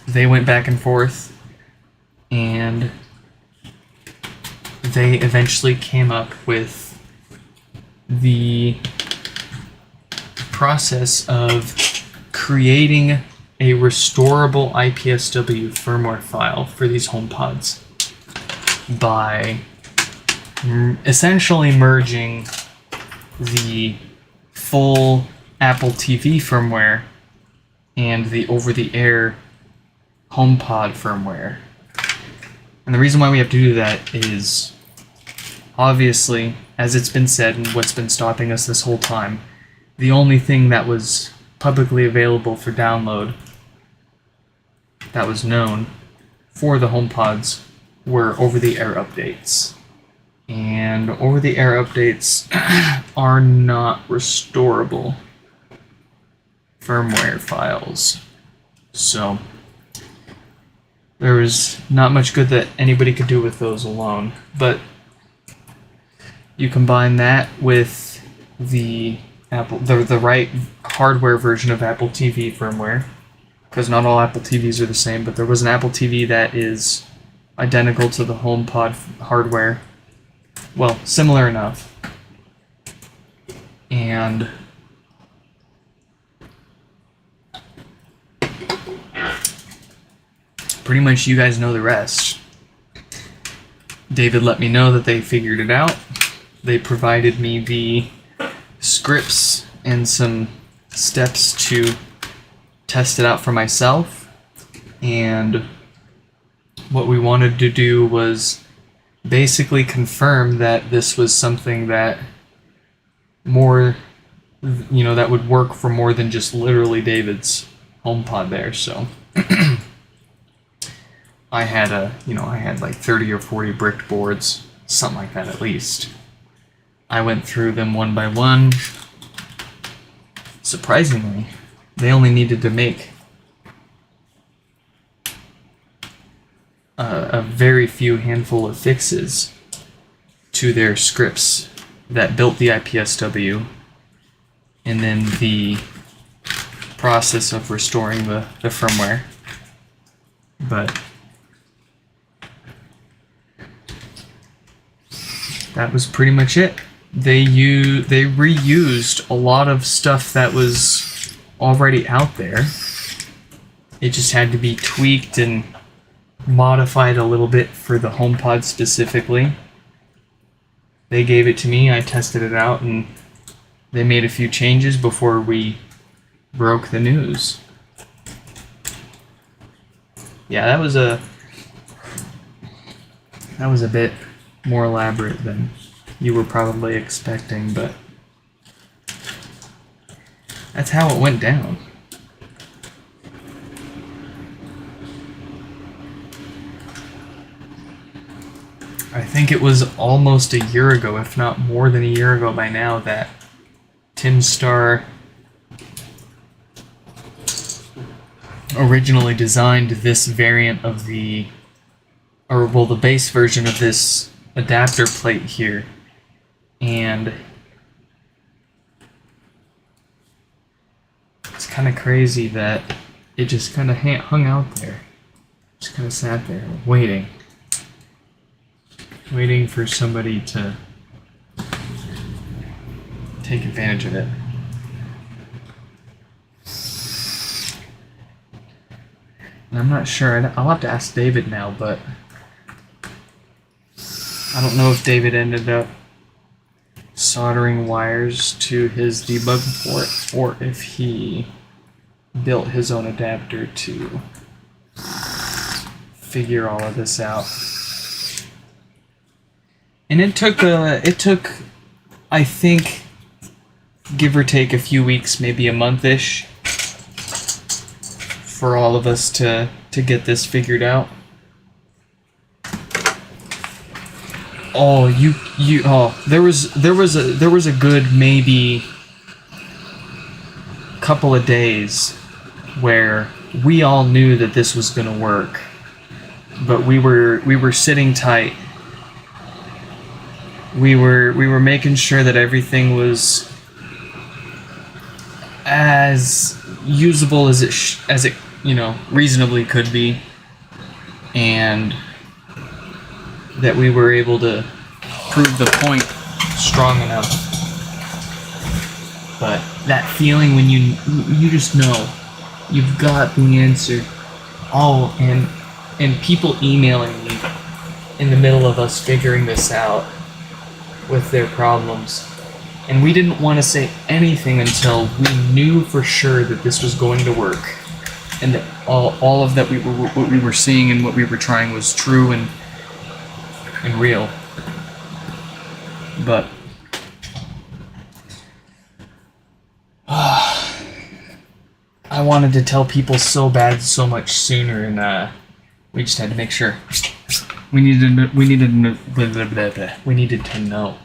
they went back and forth, and they eventually came up with the process of creating a restorable IPSW firmware file for these HomePods by essentially merging the full Apple TV firmware and the over-the-air HomePod firmware. And the reason why we have to do that is, obviously, as it's been said and what's been stopping us this whole time, the only thing that was publicly available for download that was known for the HomePods were over-the-air updates. And over-the-air updates are not restorable firmware files. So there was not much good that anybody could do with those alone. But you combine that with the the right hardware version of Apple TV firmware, because not all Apple TVs are the same, but there was an Apple TV that is identical to the HomePod hardware. Well, similar enough. And pretty much you guys know the rest. David let me know that they figured it out. They provided me the scripts and some steps to test it out for myself. And what we wanted to do was basically confirm that this was something that more, you know, that would work for more than just literally David's HomePod there. So I had like 30 or 40 bricked boards, something like that at least. I went through them one by one. Surprisingly, they only needed to make a very few handful of fixes to their scripts that built the IPSW, and then the process of restoring the firmware. But that was pretty much it. They reused a lot of stuff that was already out there. It just had to be tweaked and modified a little bit for the HomePod specifically. They gave it to me, I tested it out, and they made a few changes before we broke the news. Yeah, that was a bit more elaborate than you were probably expecting, but that's how it went down. I think it was almost a year ago, if not more than a year ago by now, that Tim Starr originally designed this variant of the base version of this adapter plate here. And it's kind of crazy that it just kind of hung out there. Just kind of sat there waiting for somebody to take advantage of it. And I'm not sure. I'll have to ask David now, but I don't know if David ended up soldering wires to his debug port or if he built his own adapter to figure all of this out. And it took I think, give or take a few weeks, maybe a month-ish, for all of us to get this figured out. There was a good maybe couple of days where we all knew that this was gonna work, but we were sitting tight. We were making sure that everything was as usable as it reasonably could be, and that we were able to prove the point strong enough. But that feeling when you just know you've got the answer. Oh, and people emailing me in the middle of us figuring this out with their problems. And we didn't want to say anything until we knew for sure that this was going to work, and that all of that what we were seeing and what we were trying was true and real. But I wanted to tell people so bad so much sooner, and we just had to make sure. We needed to know.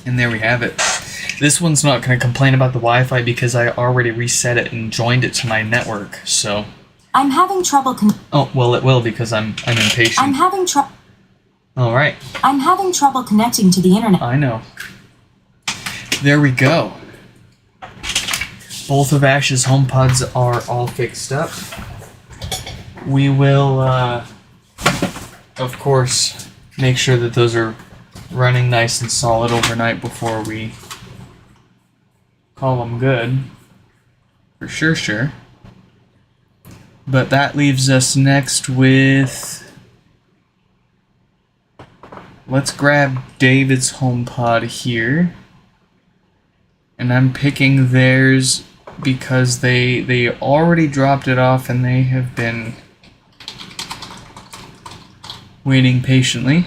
And there we have it. This one's not going to complain about the Wi-Fi because I already reset it and joined it to my network, so... I'm having trouble Oh, well, it will because I'm impatient. I'm having trouble... Alright. I'm having trouble connecting to the internet. I know. There we go. Both of Ash's HomePods are all fixed up. We will, of course, make sure that those are running nice and solid overnight before we call them good. For sure. But that leaves us next with... Let's grab David's HomePod here. And I'm picking theirs because they already dropped it off and they have been waiting patiently.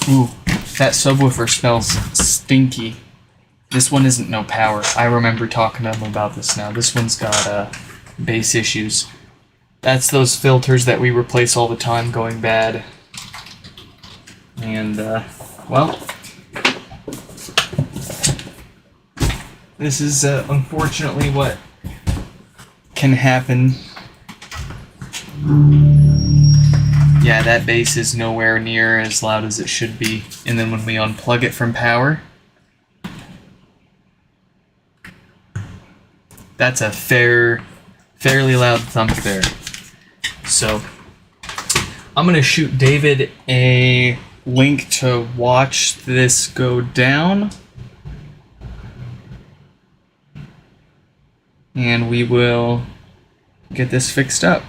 Ooh, that subwoofer smells stinky. This one isn't no power. I remember talking to him about this now. This one's got bass issues. That's those filters that we replace all the time going bad. And, well, this is unfortunately what can happen Yeah, that bass is nowhere near as loud as it should be. And then when we unplug it from power, that's a fairly loud thump there. So I'm gonna shoot David a link to watch this go down, and we will get this fixed up.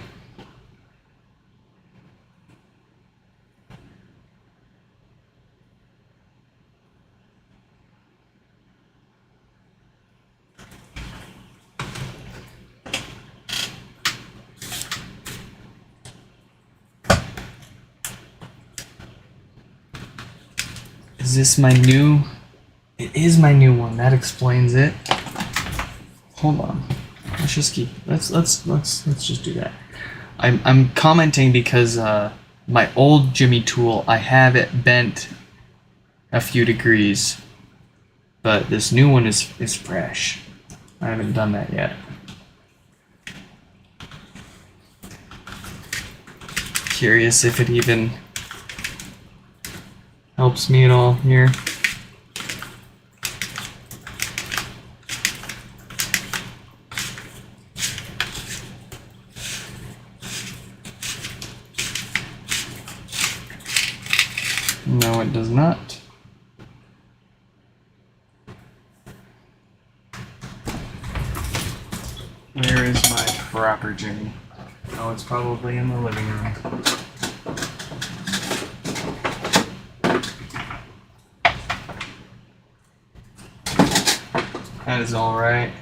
Is this my new? It is my new one. That explains it. Hold on. Let's just keep. Let's just do that. I'm commenting because my old Jimmy tool, I have it bent a few degrees, but this new one is fresh. I haven't done that yet. Curious if it even helps me at all here. No, it does not. Where is my proper Jimmy? Oh, it's probably in the living room. That is all right.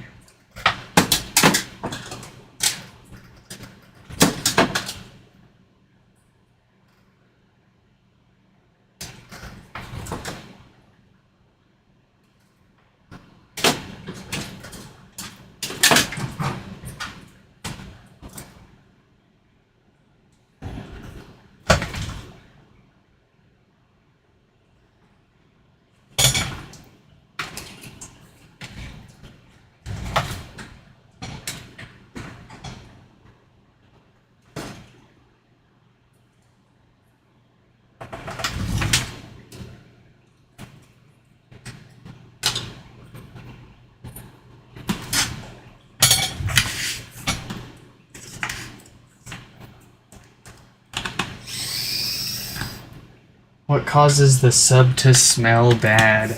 What causes the sub to smell bad?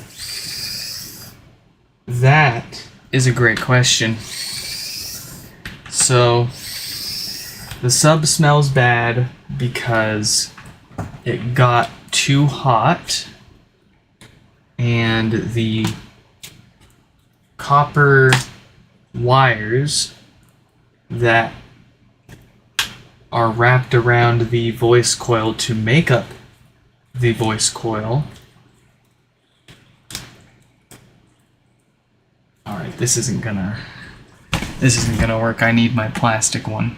That is a great question. So, the sub smells bad because it got too hot and the copper wires that are wrapped around the voice coil to make up the voice coil. Alright, this isn't gonna work. I need my plastic one.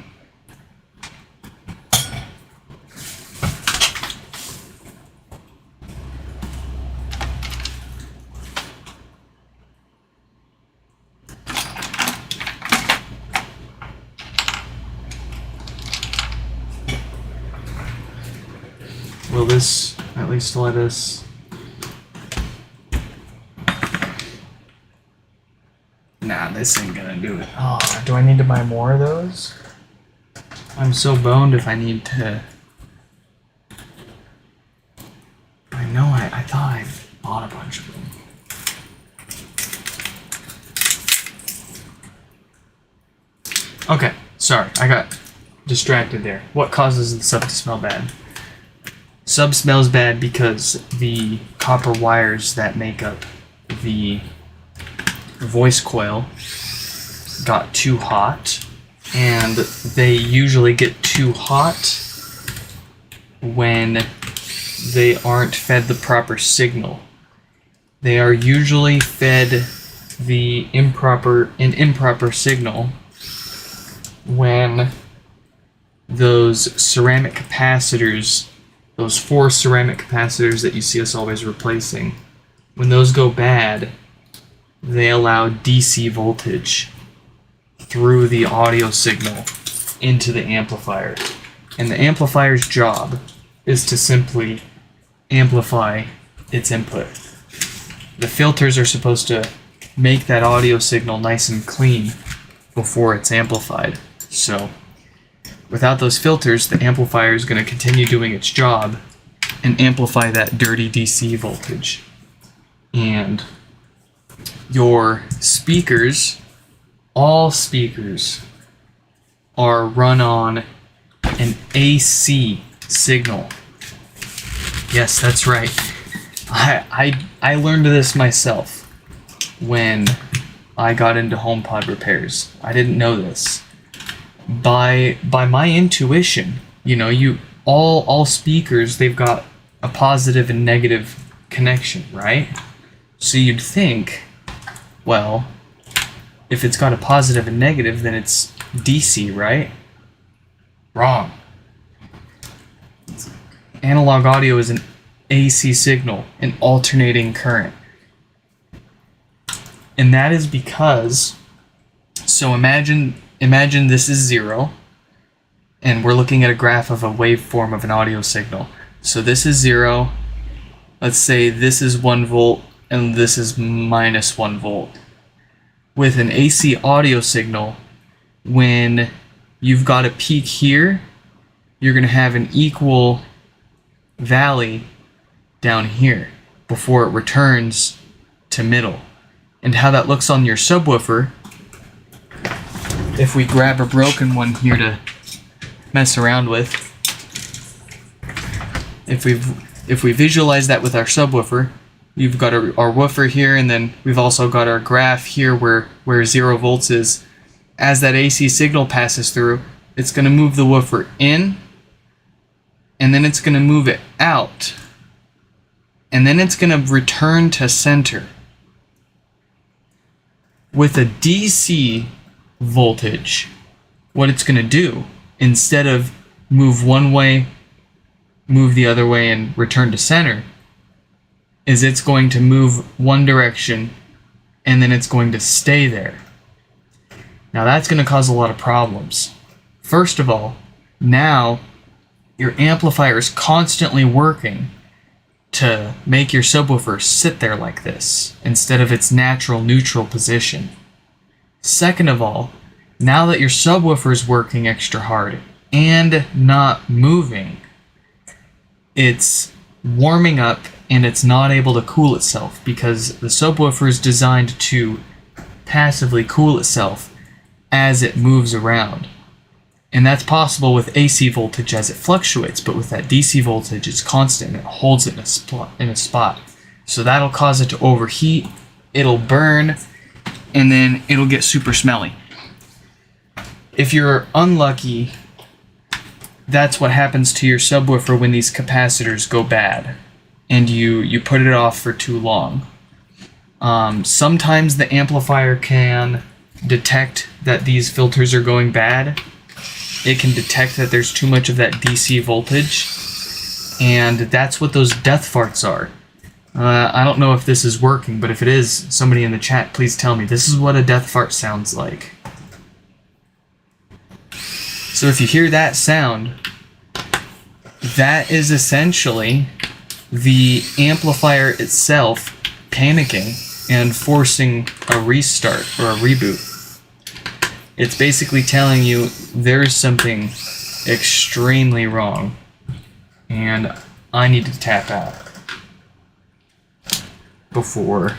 Will this at least let us... Nah, this ain't gonna do it. Oh, do I need to buy more of those? I'm so boned if I need to... I know I thought I bought a bunch of them. Okay, sorry, I got distracted there. What causes the sub to smell bad? Sub smells bad because the copper wires that make up the voice coil got too hot, and they usually get too hot when they aren't fed the proper signal. They are usually fed the improper signal when those ceramic capacitors, those 4 ceramic capacitors that you see us always replacing, when those go bad, they allow DC voltage through the audio signal into the amplifier. And the amplifier's job is to simply amplify its input. The filters are supposed to make that audio signal nice and clean before it's amplified. So without those filters, the amplifier is going to continue doing its job and amplify that dirty DC voltage. And your speakers, all speakers, are run on an AC signal. Yes, that's right. I learned this myself when I got into HomePod repairs. I didn't know this. By my intuition, all speakers, they've got a positive and negative connection, right? So you'd think, well, if it's got a positive and negative, then it's DC, right? Wrong. Analog audio is an AC signal, an alternating current. And that is because, so imagine this is 0, and we're looking at a graph of a waveform of an audio signal. So this is 0, let's say this is 1 volt, and this is minus 1 volt. With an AC audio signal, when you've got a peak here, you're going to have an equal valley down here before it returns to middle. And how that looks on your subwoofer, if we grab a broken one here to mess around with, if we visualize that with our subwoofer, we've got our woofer here, and then we've also got our graph here where 0 volts is. As that AC signal passes through, it's going to move the woofer in, and then it's going to move it out, and then it's going to return to center. With a DC voltage, what it's going to do, instead of move one way, move the other way, and return to center, is it's going to move one direction, and then it's going to stay there. Now that's going to cause a lot of problems. First of all, now your amplifier is constantly working to make your subwoofer sit there like this instead of its natural neutral position. Second of all, now that your subwoofer is working extra hard and not moving, it's warming up and it's not able to cool itself because the subwoofer is designed to passively cool itself as it moves around. And that's possible with AC voltage as it fluctuates, but with that DC voltage, it's constant and it holds it in a spot. So that'll cause it to overheat, it'll burn, and then it'll get super smelly. If you're unlucky, that's what happens to your subwoofer when these capacitors go bad and you put it off for too long. Sometimes the amplifier can detect that these filters are going bad. It can detect that there's too much of that DC voltage, and that's what those death farts are. I don't know if this is working, but if it is, somebody in the chat, please tell me. This is what a death fart sounds like. So if you hear that sound, that is essentially the amplifier itself panicking and forcing a restart or a reboot. It's basically telling you there's something extremely wrong and I need to tap out before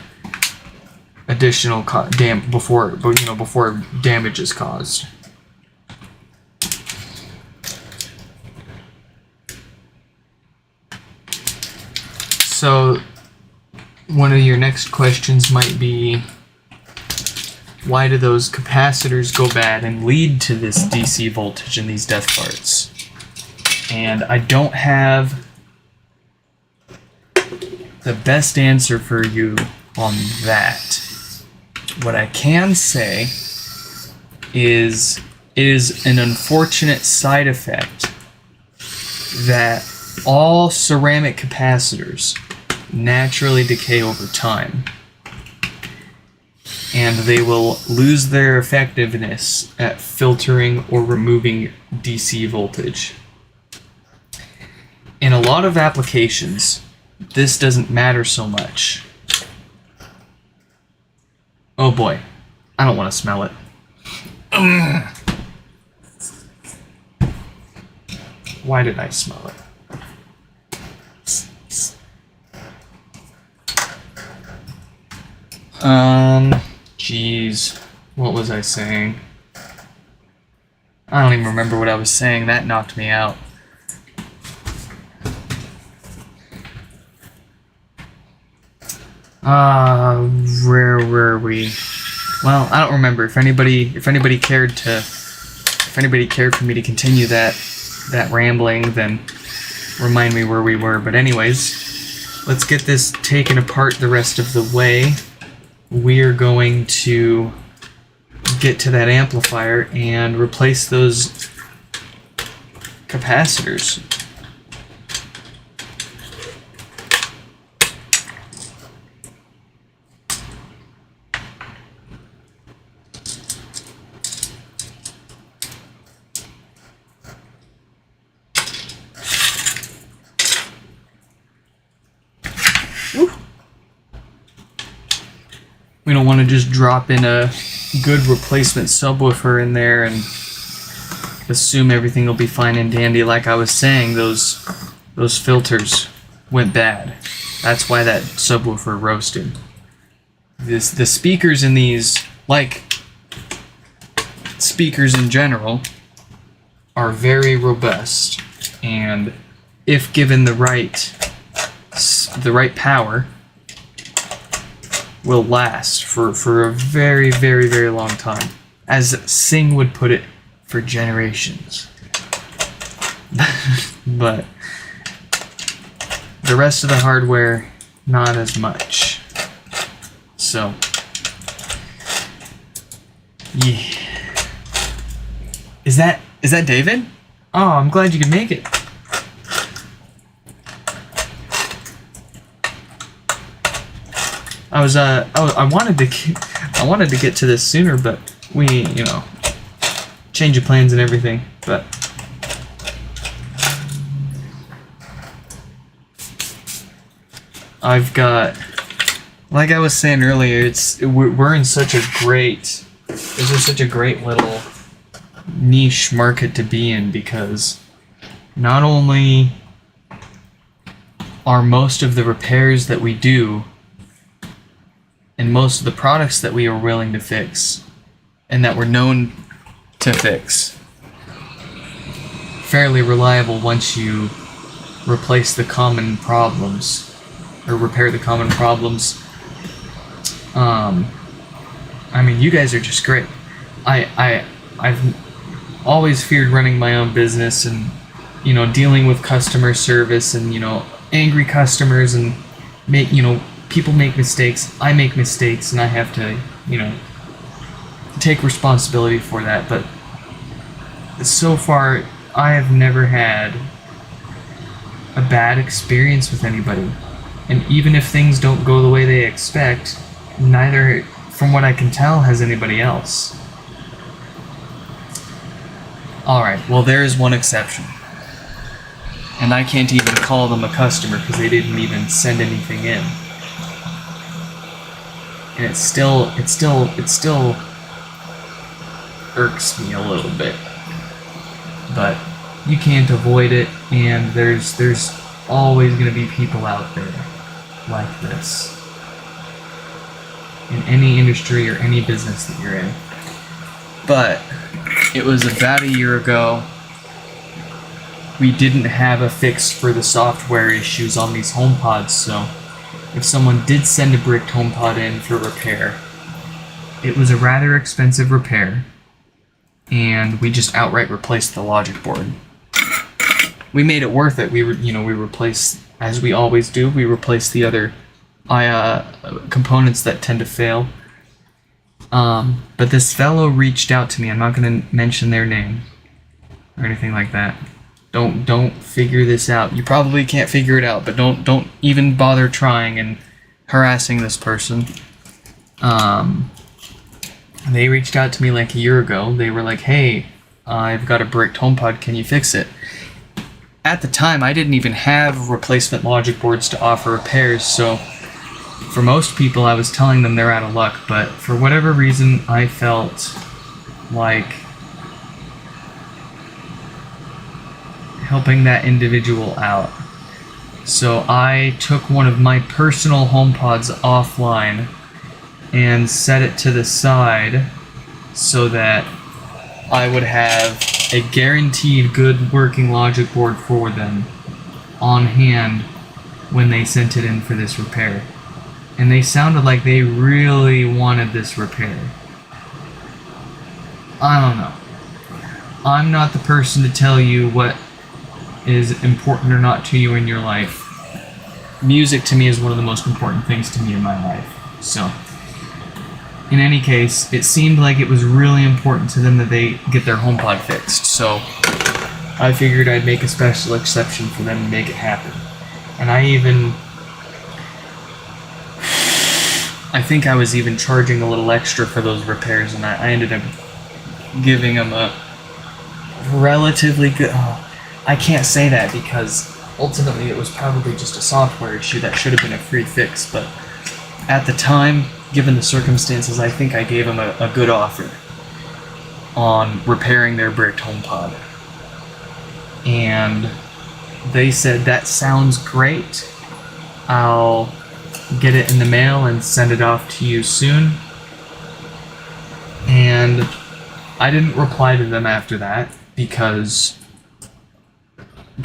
additional before damage is caused. So one of your next questions might be, why do those capacitors go bad and lead to this DC voltage and these death farts? And I don't have the best answer for you on that. What I can say is it is an unfortunate side effect that all ceramic capacitors naturally decay over time, and they will lose their effectiveness at filtering or removing DC voltage. in a lot of applications, this doesn't matter so much. Oh boy, I don't want to smell it. Why did I smell it? Jeez, what was I saying? I don't even remember what I was saying. That knocked me out. Where were we? Well, I don't remember. If anybody cared for me to continue that rambling, then remind me where we were. But anyways, let's get this taken apart the rest of the way. We're going to get to that amplifier and replace those capacitors. We don't want to just drop in a good replacement subwoofer in there and assume everything will be fine and dandy. Like I was saying, those filters went bad. That's why that subwoofer roasted. The speakers in these, like speakers in general, are very robust, and if given the right power, will last for a very, very, very long time. As Sing would put it, for generations. But the rest of the hardware, not as much. So, yeah. Is that David? Oh, I'm glad you could make it. I wanted to get to this sooner, but we, change of plans and everything. But I've got, like I was saying earlier, we're in such a great, this is such a great little niche market to be in, because not only are most of the repairs that we do and most of the products that we are willing to fix and that we're known to fix fairly reliable once you replace the common problems or repair the common problems. I mean, you guys are just great. I've always feared running my own business and dealing with customer service and angry customers and people make mistakes, I make mistakes, and I have to, take responsibility for that. But so far, I have never had a bad experience with anybody. And even if things don't go the way they expect, neither, from what I can tell, has anybody else. Alright, well, there is one exception. And I can't even call them a customer because they didn't even send anything in. And it still irks me a little bit. But you can't avoid it, and there's always going to be people out there like this. In any industry or any business that you're in. But it was about a year ago. We didn't have a fix for the software issues on these HomePods, so if someone did send a bricked HomePod in for repair, it was a rather expensive repair, and we just outright replaced the logic board. We made it worth it. We replaced, as we always do, we replaced the other components that tend to fail. But this fellow reached out to me. I'm not going to mention their name or anything like that. Don't figure this out. You probably can't figure it out, but don't even bother trying and harassing this person. They reached out to me like a year ago. They were like, "Hey, I've got a bricked HomePod. Can you fix it?" at the time, I didn't even have replacement logic boards to offer repairs, so for most people, I was telling them they're out of luck, but for whatever reason, I felt like helping that individual out. So I took one of my personal HomePods offline and set it to the side so that I would have a guaranteed good working logic board for them on hand when they sent it in for this repair. And they sounded like they really wanted this repair. I don't know. I'm not the person to tell you what is important or not to you in your life. Music to me is one of the most important things to me in my life. So, in any case, it seemed like it was really important to them that they get their HomePod fixed. So, I figured I'd make a special exception for them and make it happen. And I think I was even charging a little extra for those repairs, and I ended up giving them a relatively good... I can't say that because ultimately it was probably just a software issue that should have been a free fix, but at the time, given the circumstances, I think I gave them a good offer on repairing their bricked HomePod. And they said, that sounds great. I'll get it in the mail and send it off to you soon. And I didn't reply to them after that because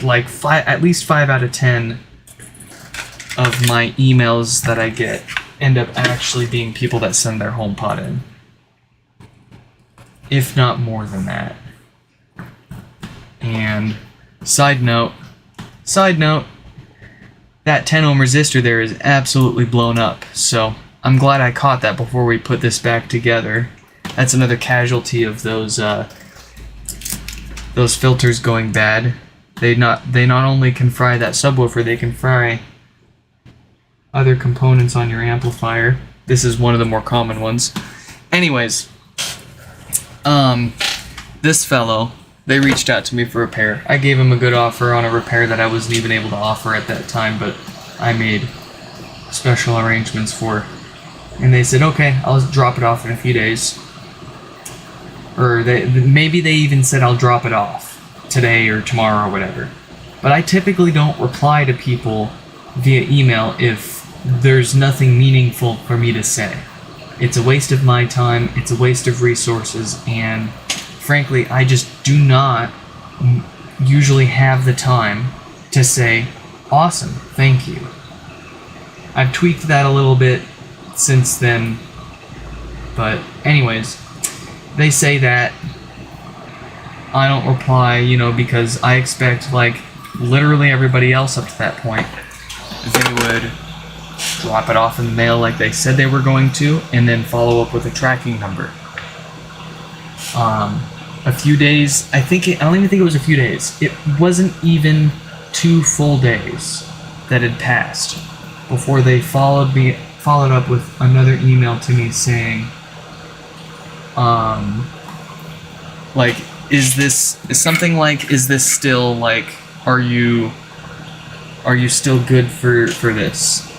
like at least 5 out of 10 of my emails that I get end up actually being people that send their HomePod in. If not more than that. And side note, that 10 ohm resistor there is absolutely blown up. So I'm glad I caught that before we put this back together. That's another casualty of those filters going bad. They not only can fry that subwoofer, they can fry other components on your amplifier. This is one of the more common ones. Anyways, this fellow, they reached out to me for repair. I gave him a good offer on a repair that I wasn't even able to offer at that time, but I made special arrangements for. And they said, okay, I'll drop it off in a few days. Or maybe they even said I'll drop it off today or tomorrow or whatever. But I typically don't reply to people via email if there's nothing meaningful for me to say. It's a waste of my time, it's a waste of resources, and frankly, I just do not usually have the time to say, awesome, thank you. I've tweaked that a little bit since then, but anyways, they say that I don't reply, because I expect, like, literally everybody else up to that point, they would drop it off in the mail like they said they were going to, and then follow up with a tracking number. A few days, I don't even think it was a few days. It wasn't even 2 full days that had passed before they followed up with another email to me saying, like, is this still, like, are you still good for this?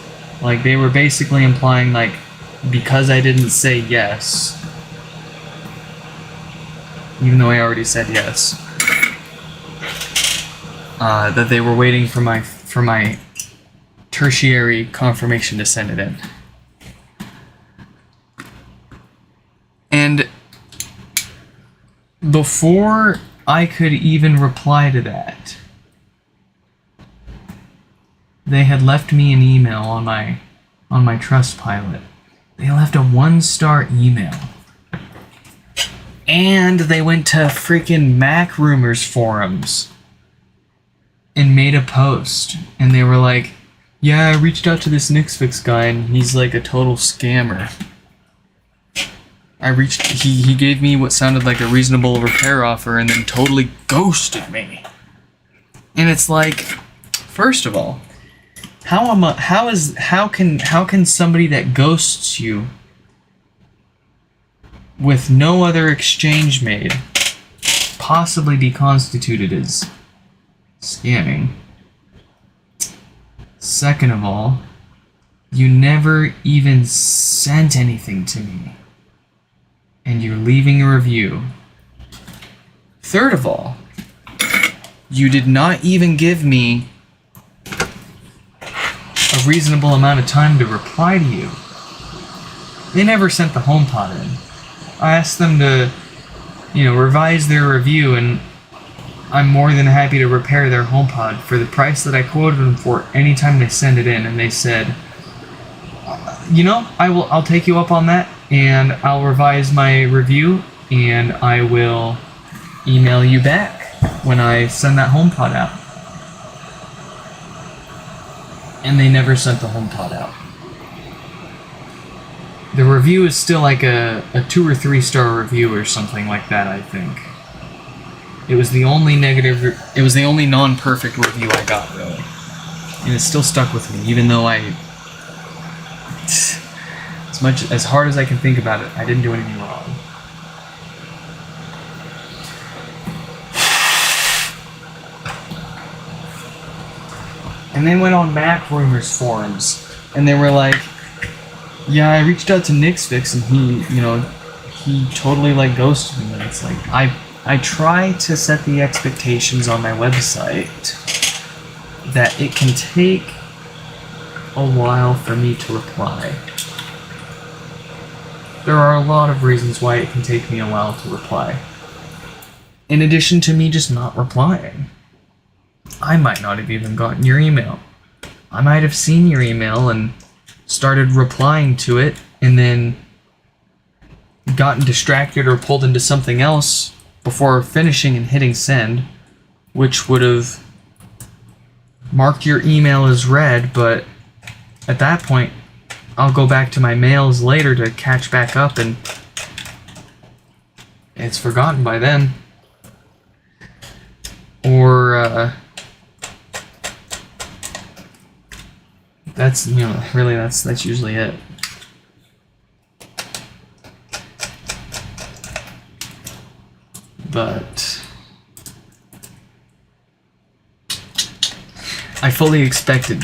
Like, they were basically implying, like, because I didn't say yes, even though I already said yes, that they were waiting for my tertiary confirmation to send it in. And before I could even reply to that, they had left me an email on my Trustpilot. They left a 1-star email. And they went to freaking Mac Rumors forums and made a post. And they were like, yeah, I reached out to this NixFix guy and he's like a total scammer. He gave me what sounded like a reasonable repair offer and then totally ghosted me. And it's like, first of all, how can somebody that ghosts you with no other exchange made possibly be constituted as Scanning. Second of all, you never even sent anything to me. And you're leaving a review. Third of all, you did not even give me a reasonable amount of time to reply to you. They never sent the HomePod in. I asked them to, revise their review, and I'm more than happy to repair their HomePod for the price that I quoted them for anytime they send it in. And they said, I'll take you up on that, and I'll revise my review, and I will email you back when I send that HomePod out. And they never sent the HomePod out. The review is still like a 2 or 3 star review or something like that, I think. It was the only non-perfect review I got, really. And it still stuck with me, even though as hard as I can think about it, I didn't do anything wrong. And they went on Mac Rumors forums, and they were like, yeah, I reached out to Nixfix, and he totally ghosted me. And it's like, I try to set the expectations on my website that it can take a while for me to reply. There are a lot of reasons why it can take me a while to reply. In addition to me just not replying. I might not have even gotten your email. I might have seen your email and started replying to it and then gotten distracted or pulled into something else before finishing and hitting send, which would have marked your email as read, but at that point, I'll go back to my mails later to catch back up, and it's forgotten by then. Or, that's usually it. But I fully expected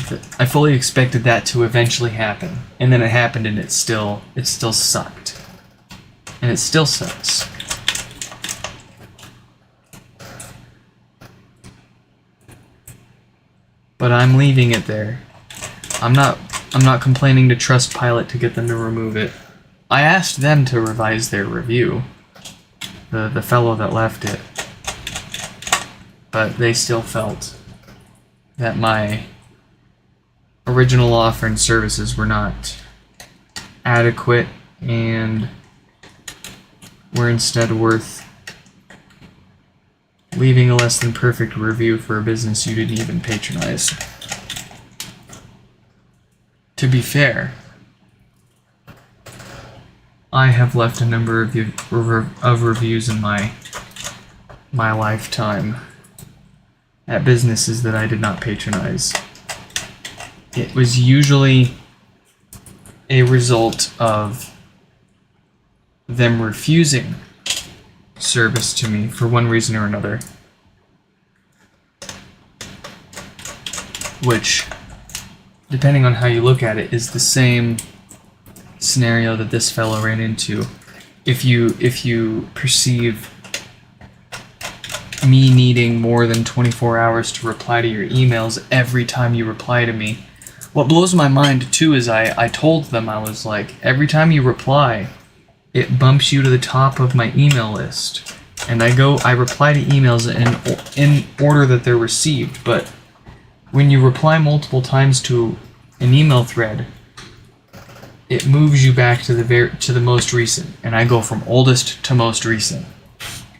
that to eventually happen, and then it happened, and it still sucked, and it still sucks. But I'm leaving it there. I'm not complaining to Trustpilot to get them to remove it. I asked them to revise their review, the fellow that left it, but they still felt that my original offer and services were not adequate and were instead worth leaving a less than perfect review for a business you didn't even patronize. To be fair, I have left a number of reviews in my lifetime at businesses that I did not patronize. It was usually a result of them refusing service to me for one reason or another, which, depending on how you look at it, is the same scenario that this fellow ran into. If you perceive me needing more than 24 hours to reply to your emails every time you reply to me, what blows my mind too is I told them, I was like, every time you reply, it bumps you to the top of my email list, and I reply to emails in order that they're received. But when you reply multiple times to an email thread, it moves you back to the most recent, and I go from oldest to most recent.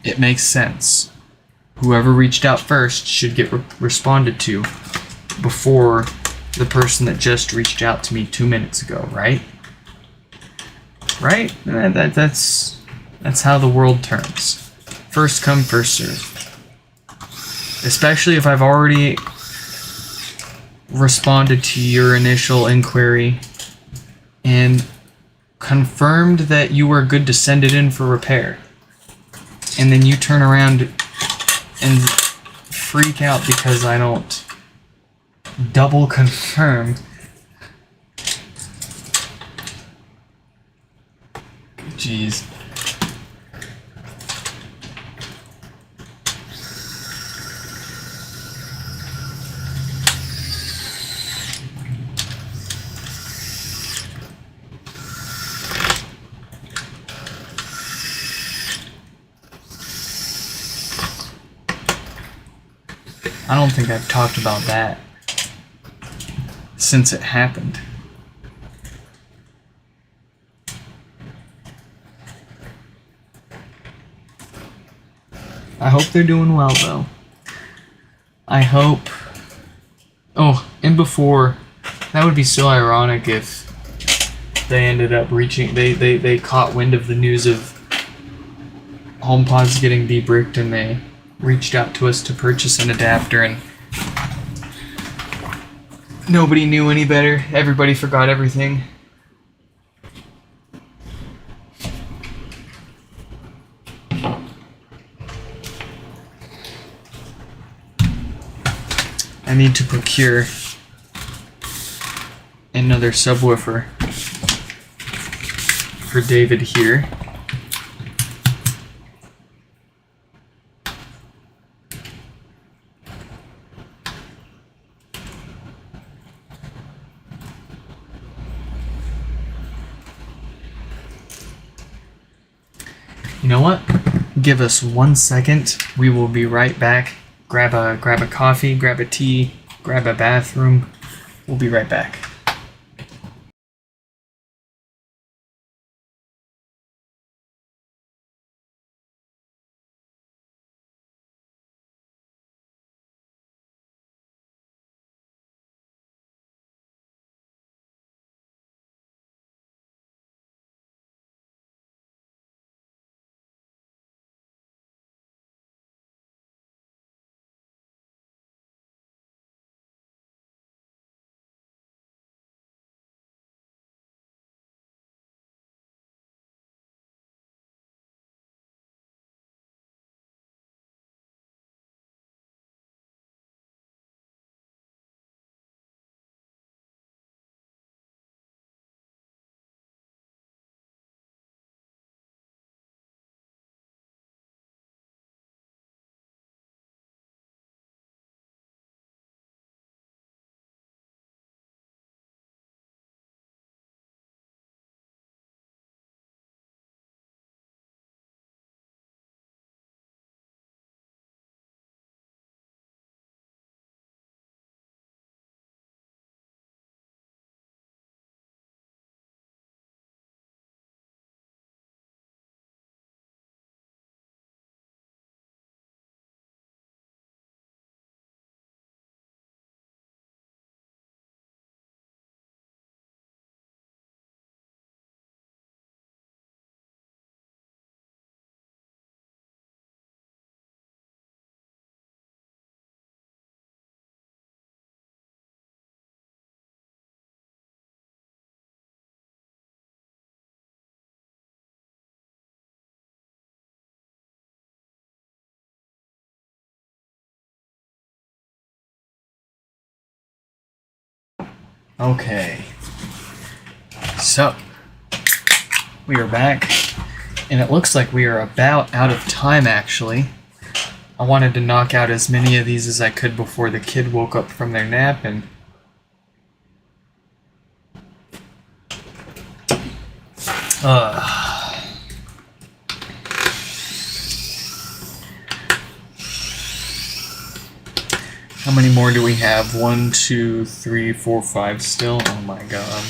It makes sense. Whoever reached out first should get responded to before the person that just reached out to me 2 minutes ago, right? Right? That's how the world turns. First come, first serve. Especially if I've already responded to your initial inquiry and confirmed that you were good to send it in for repair. And then you turn around and freak out because I don't double confirm. Jeez. I don't think I've talked about that since it happened. I hope they're doing well, though. I hope... Oh, and before... That would be so ironic if they ended up reaching... They caught wind of the news of HomePods getting debricked and they reached out to us to purchase an adapter, and nobody knew any better. Everybody forgot everything. I need to procure another subwoofer for David here. You know what? Give us 1 second. We will be right back. Grab a coffee, grab a tea, grab a bathroom. We'll be right back. Okay. So, we are back, and it looks like we are about out of time, actually. I wanted to knock out as many of these as I could before the kid woke up from their nap, and how many more do we have? 1, 2, 3, 4, 5 still? Oh my god.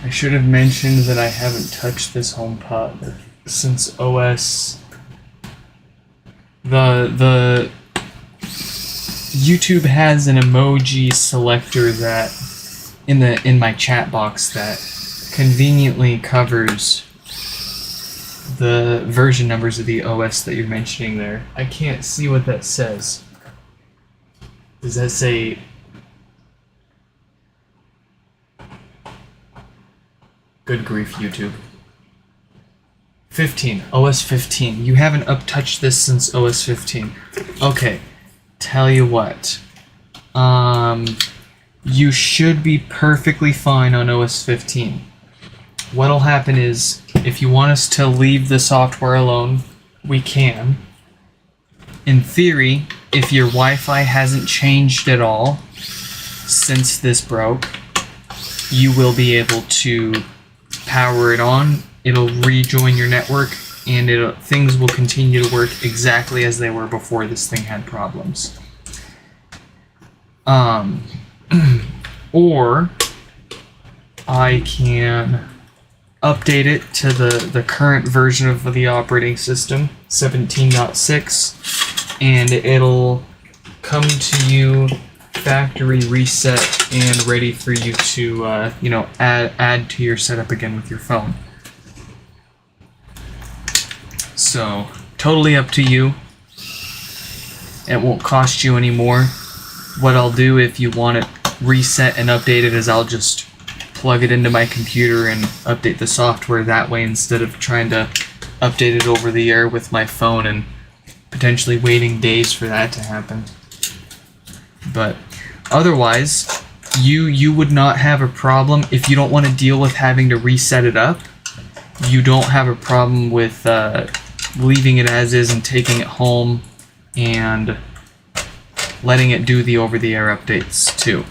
I should have mentioned that I haven't touched this HomePod since OS. The YouTube has an emoji selector that in my chat box that conveniently covers the version numbers of the OS that you're mentioning there. I can't see what that says. Does that say... Good grief, YouTube. 15. OS 15. You haven't touched this since OS 15. Okay. Tell you what. You should be perfectly fine on OS 15. What'll happen is, if you want us to leave the software alone, we can. In theory, if your Wi-Fi hasn't changed at all since this broke, you will be able to power it on, it'll rejoin your network, and things will continue to work exactly as they were before this thing had problems. Or I can update it to the current version of the operating system, 17.6, and it'll come to you factory reset and ready for you to add to your setup again with your phone. So totally up to you. It won't cost you any more. What I'll do if you want it reset and updated is I'll just plug it into my computer and update the software that way instead of trying to update it over the air with my phone and potentially waiting days for that to happen. But otherwise, you would not have a problem if you don't want to deal with having to reset it up. You don't have a problem with leaving it as is and taking it home and letting it do the over-the-air updates too.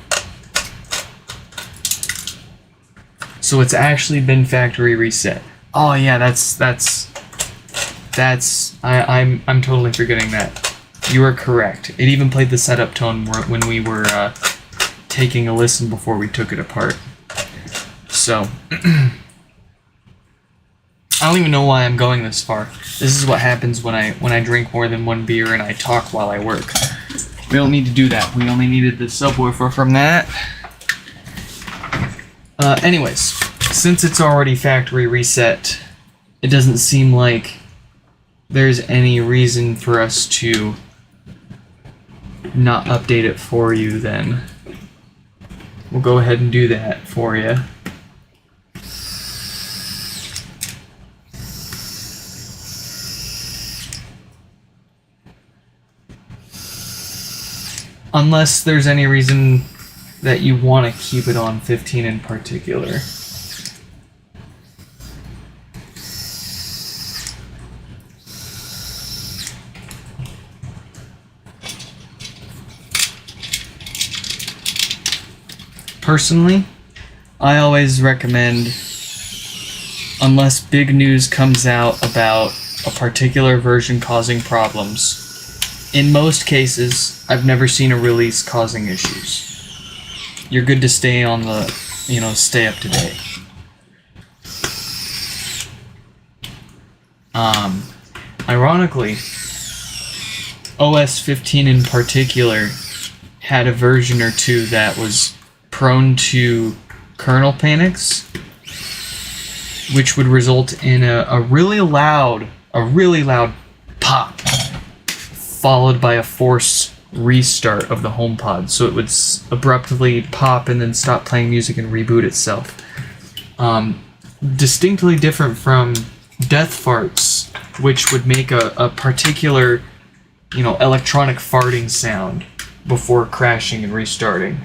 So it's actually been factory reset. Oh yeah, I'm totally forgetting that. You are correct. It even played the setup tone when we were taking a listen before we took it apart. So I don't even know why I'm going this far. This is what happens when I drink more than one beer and I talk while I work. We don't need to do that. We only needed the subwoofer from that. Anyways, since it's already factory reset, it doesn't seem like there's any reason for us to not update it for you then. We'll go ahead and do that for you. Unless there's any reason that you want to keep it on 15 in particular. Personally, I always recommend, unless big news comes out about a particular version causing problems, in most cases, I've never seen a release causing issues. You're good to stay on the, stay up to date. Ironically, OS 15 in particular had a version or two that was prone to kernel panics, which would result in a really loud pop, followed by a forced restart of the HomePod, so it would abruptly pop and then stop playing music and reboot itself. Distinctly different from death farts, which would make a particular, electronic farting sound before crashing and restarting.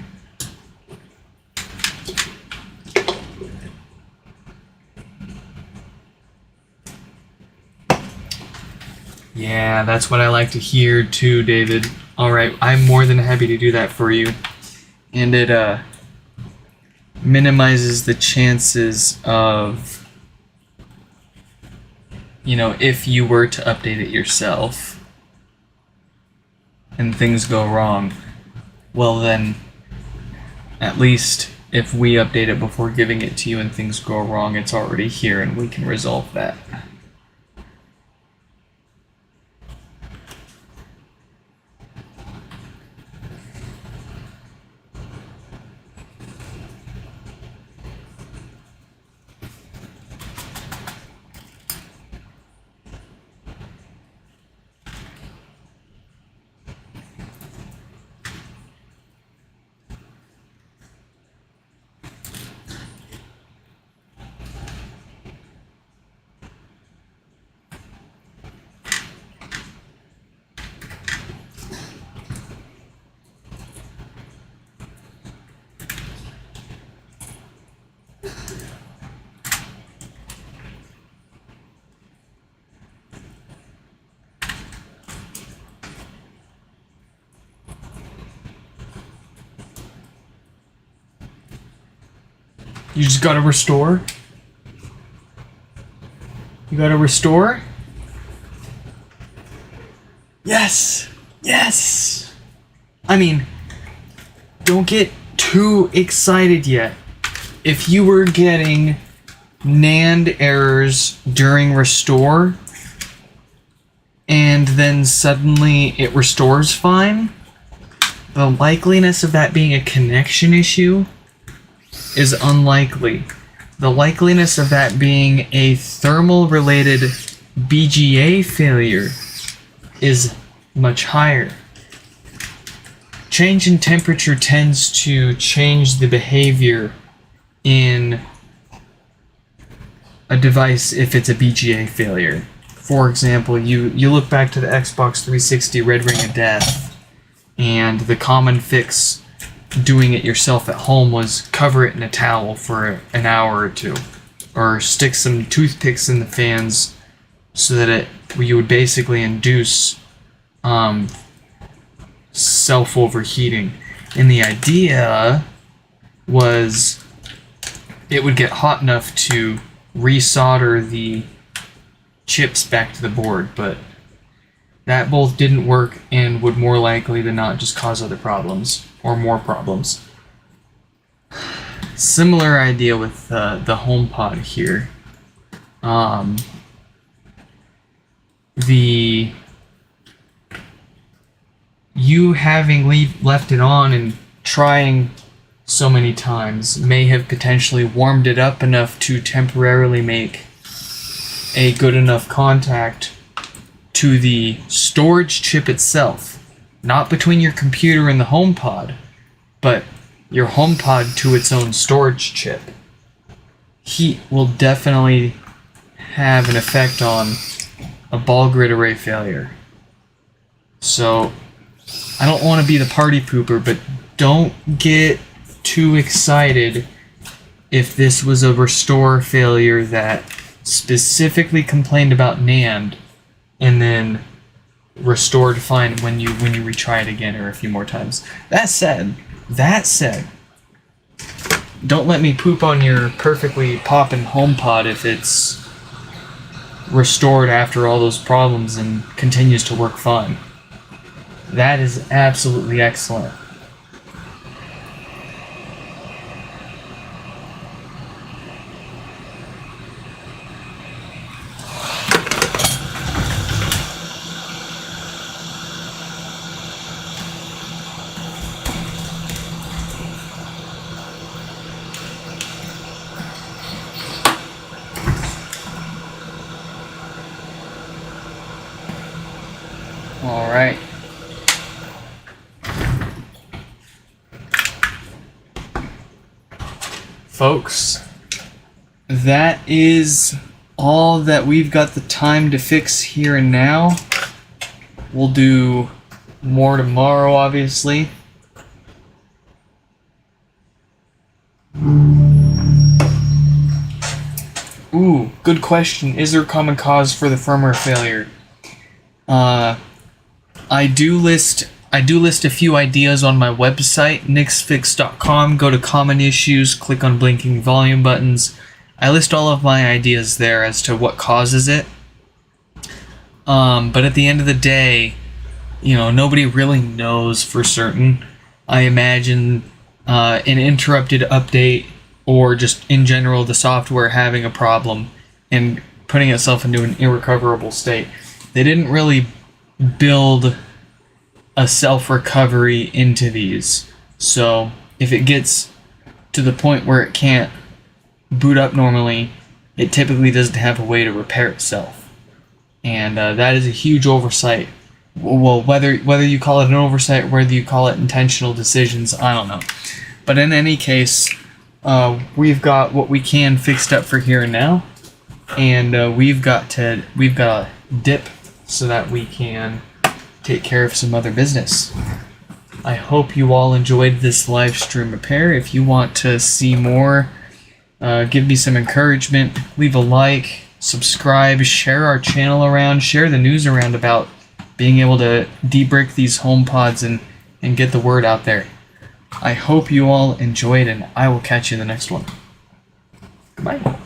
Yeah, that's what I like to hear too, David. Alright, I'm more than happy to do that for you. And it minimizes the chances of, if you were to update it yourself and things go wrong, well then, at least if we update it before giving it to you and things go wrong, it's already here and we can resolve that. You just gotta restore? You gotta restore? Yes! Yes! I mean, don't get too excited yet. If you were getting NAND errors during restore, and then suddenly it restores fine, the likeliness of that being a connection issue is unlikely. The likeliness of that being a thermal-related BGA failure is much higher. Change in temperature tends to change the behavior in a device if it's a BGA failure. For example, you look back to the Xbox 360 Red Ring of Death, and the common fix doing it yourself at home was cover it in a towel for an hour or two, or stick some toothpicks in the fans so that you would basically induce self-overheating. And the idea was it would get hot enough to resolder the chips back to the board, but that both didn't work and would more likely than not just cause other problems, or more problems. Similar idea with the HomePod here. You having left it on and trying so many times may have potentially warmed it up enough to temporarily make a good enough contact to the storage chip itself, not between your computer and the HomePod, but your HomePod to its own storage chip. Heat will definitely have an effect on a ball grid array failure. So, I don't want to be the party pooper, but don't get too excited if this was a restore failure that specifically complained about NAND and then restored fine when you retry it again or a few more times. That said, don't let me poop on your perfectly poppin' HomePod if it's restored after all those problems and continues to work fine. That is absolutely excellent. All right. Folks, that is all that we've got the time to fix here and now. We'll do more tomorrow, obviously. Ooh, good question. Is there a common cause for the firmware failure? I do list a few ideas on my website, nixfix.com. Go to common issues, click on blinking volume buttons. I list all of my ideas there as to what causes it. But at the end of the day, nobody really knows for certain. I imagine an interrupted update, or just in general the software having a problem and putting itself into an irrecoverable state. They didn't really build a self-recovery into these. So if it gets to the point where it can't boot up normally, it typically doesn't have a way to repair itself. And that is a huge oversight. Well, whether you call it an oversight or whether you call it intentional decisions, I don't know. But in any case, we've got what we can fixed up for here and now, and we've got to dip so that we can take care of some other business. I hope you all enjoyed this live stream repair. If you want to see more, give me some encouragement, leave a like, subscribe, share our channel around, share the news around about being able to debrick these HomePods and get the word out there. I hope you all enjoyed, and I will catch you in the next one. Goodbye.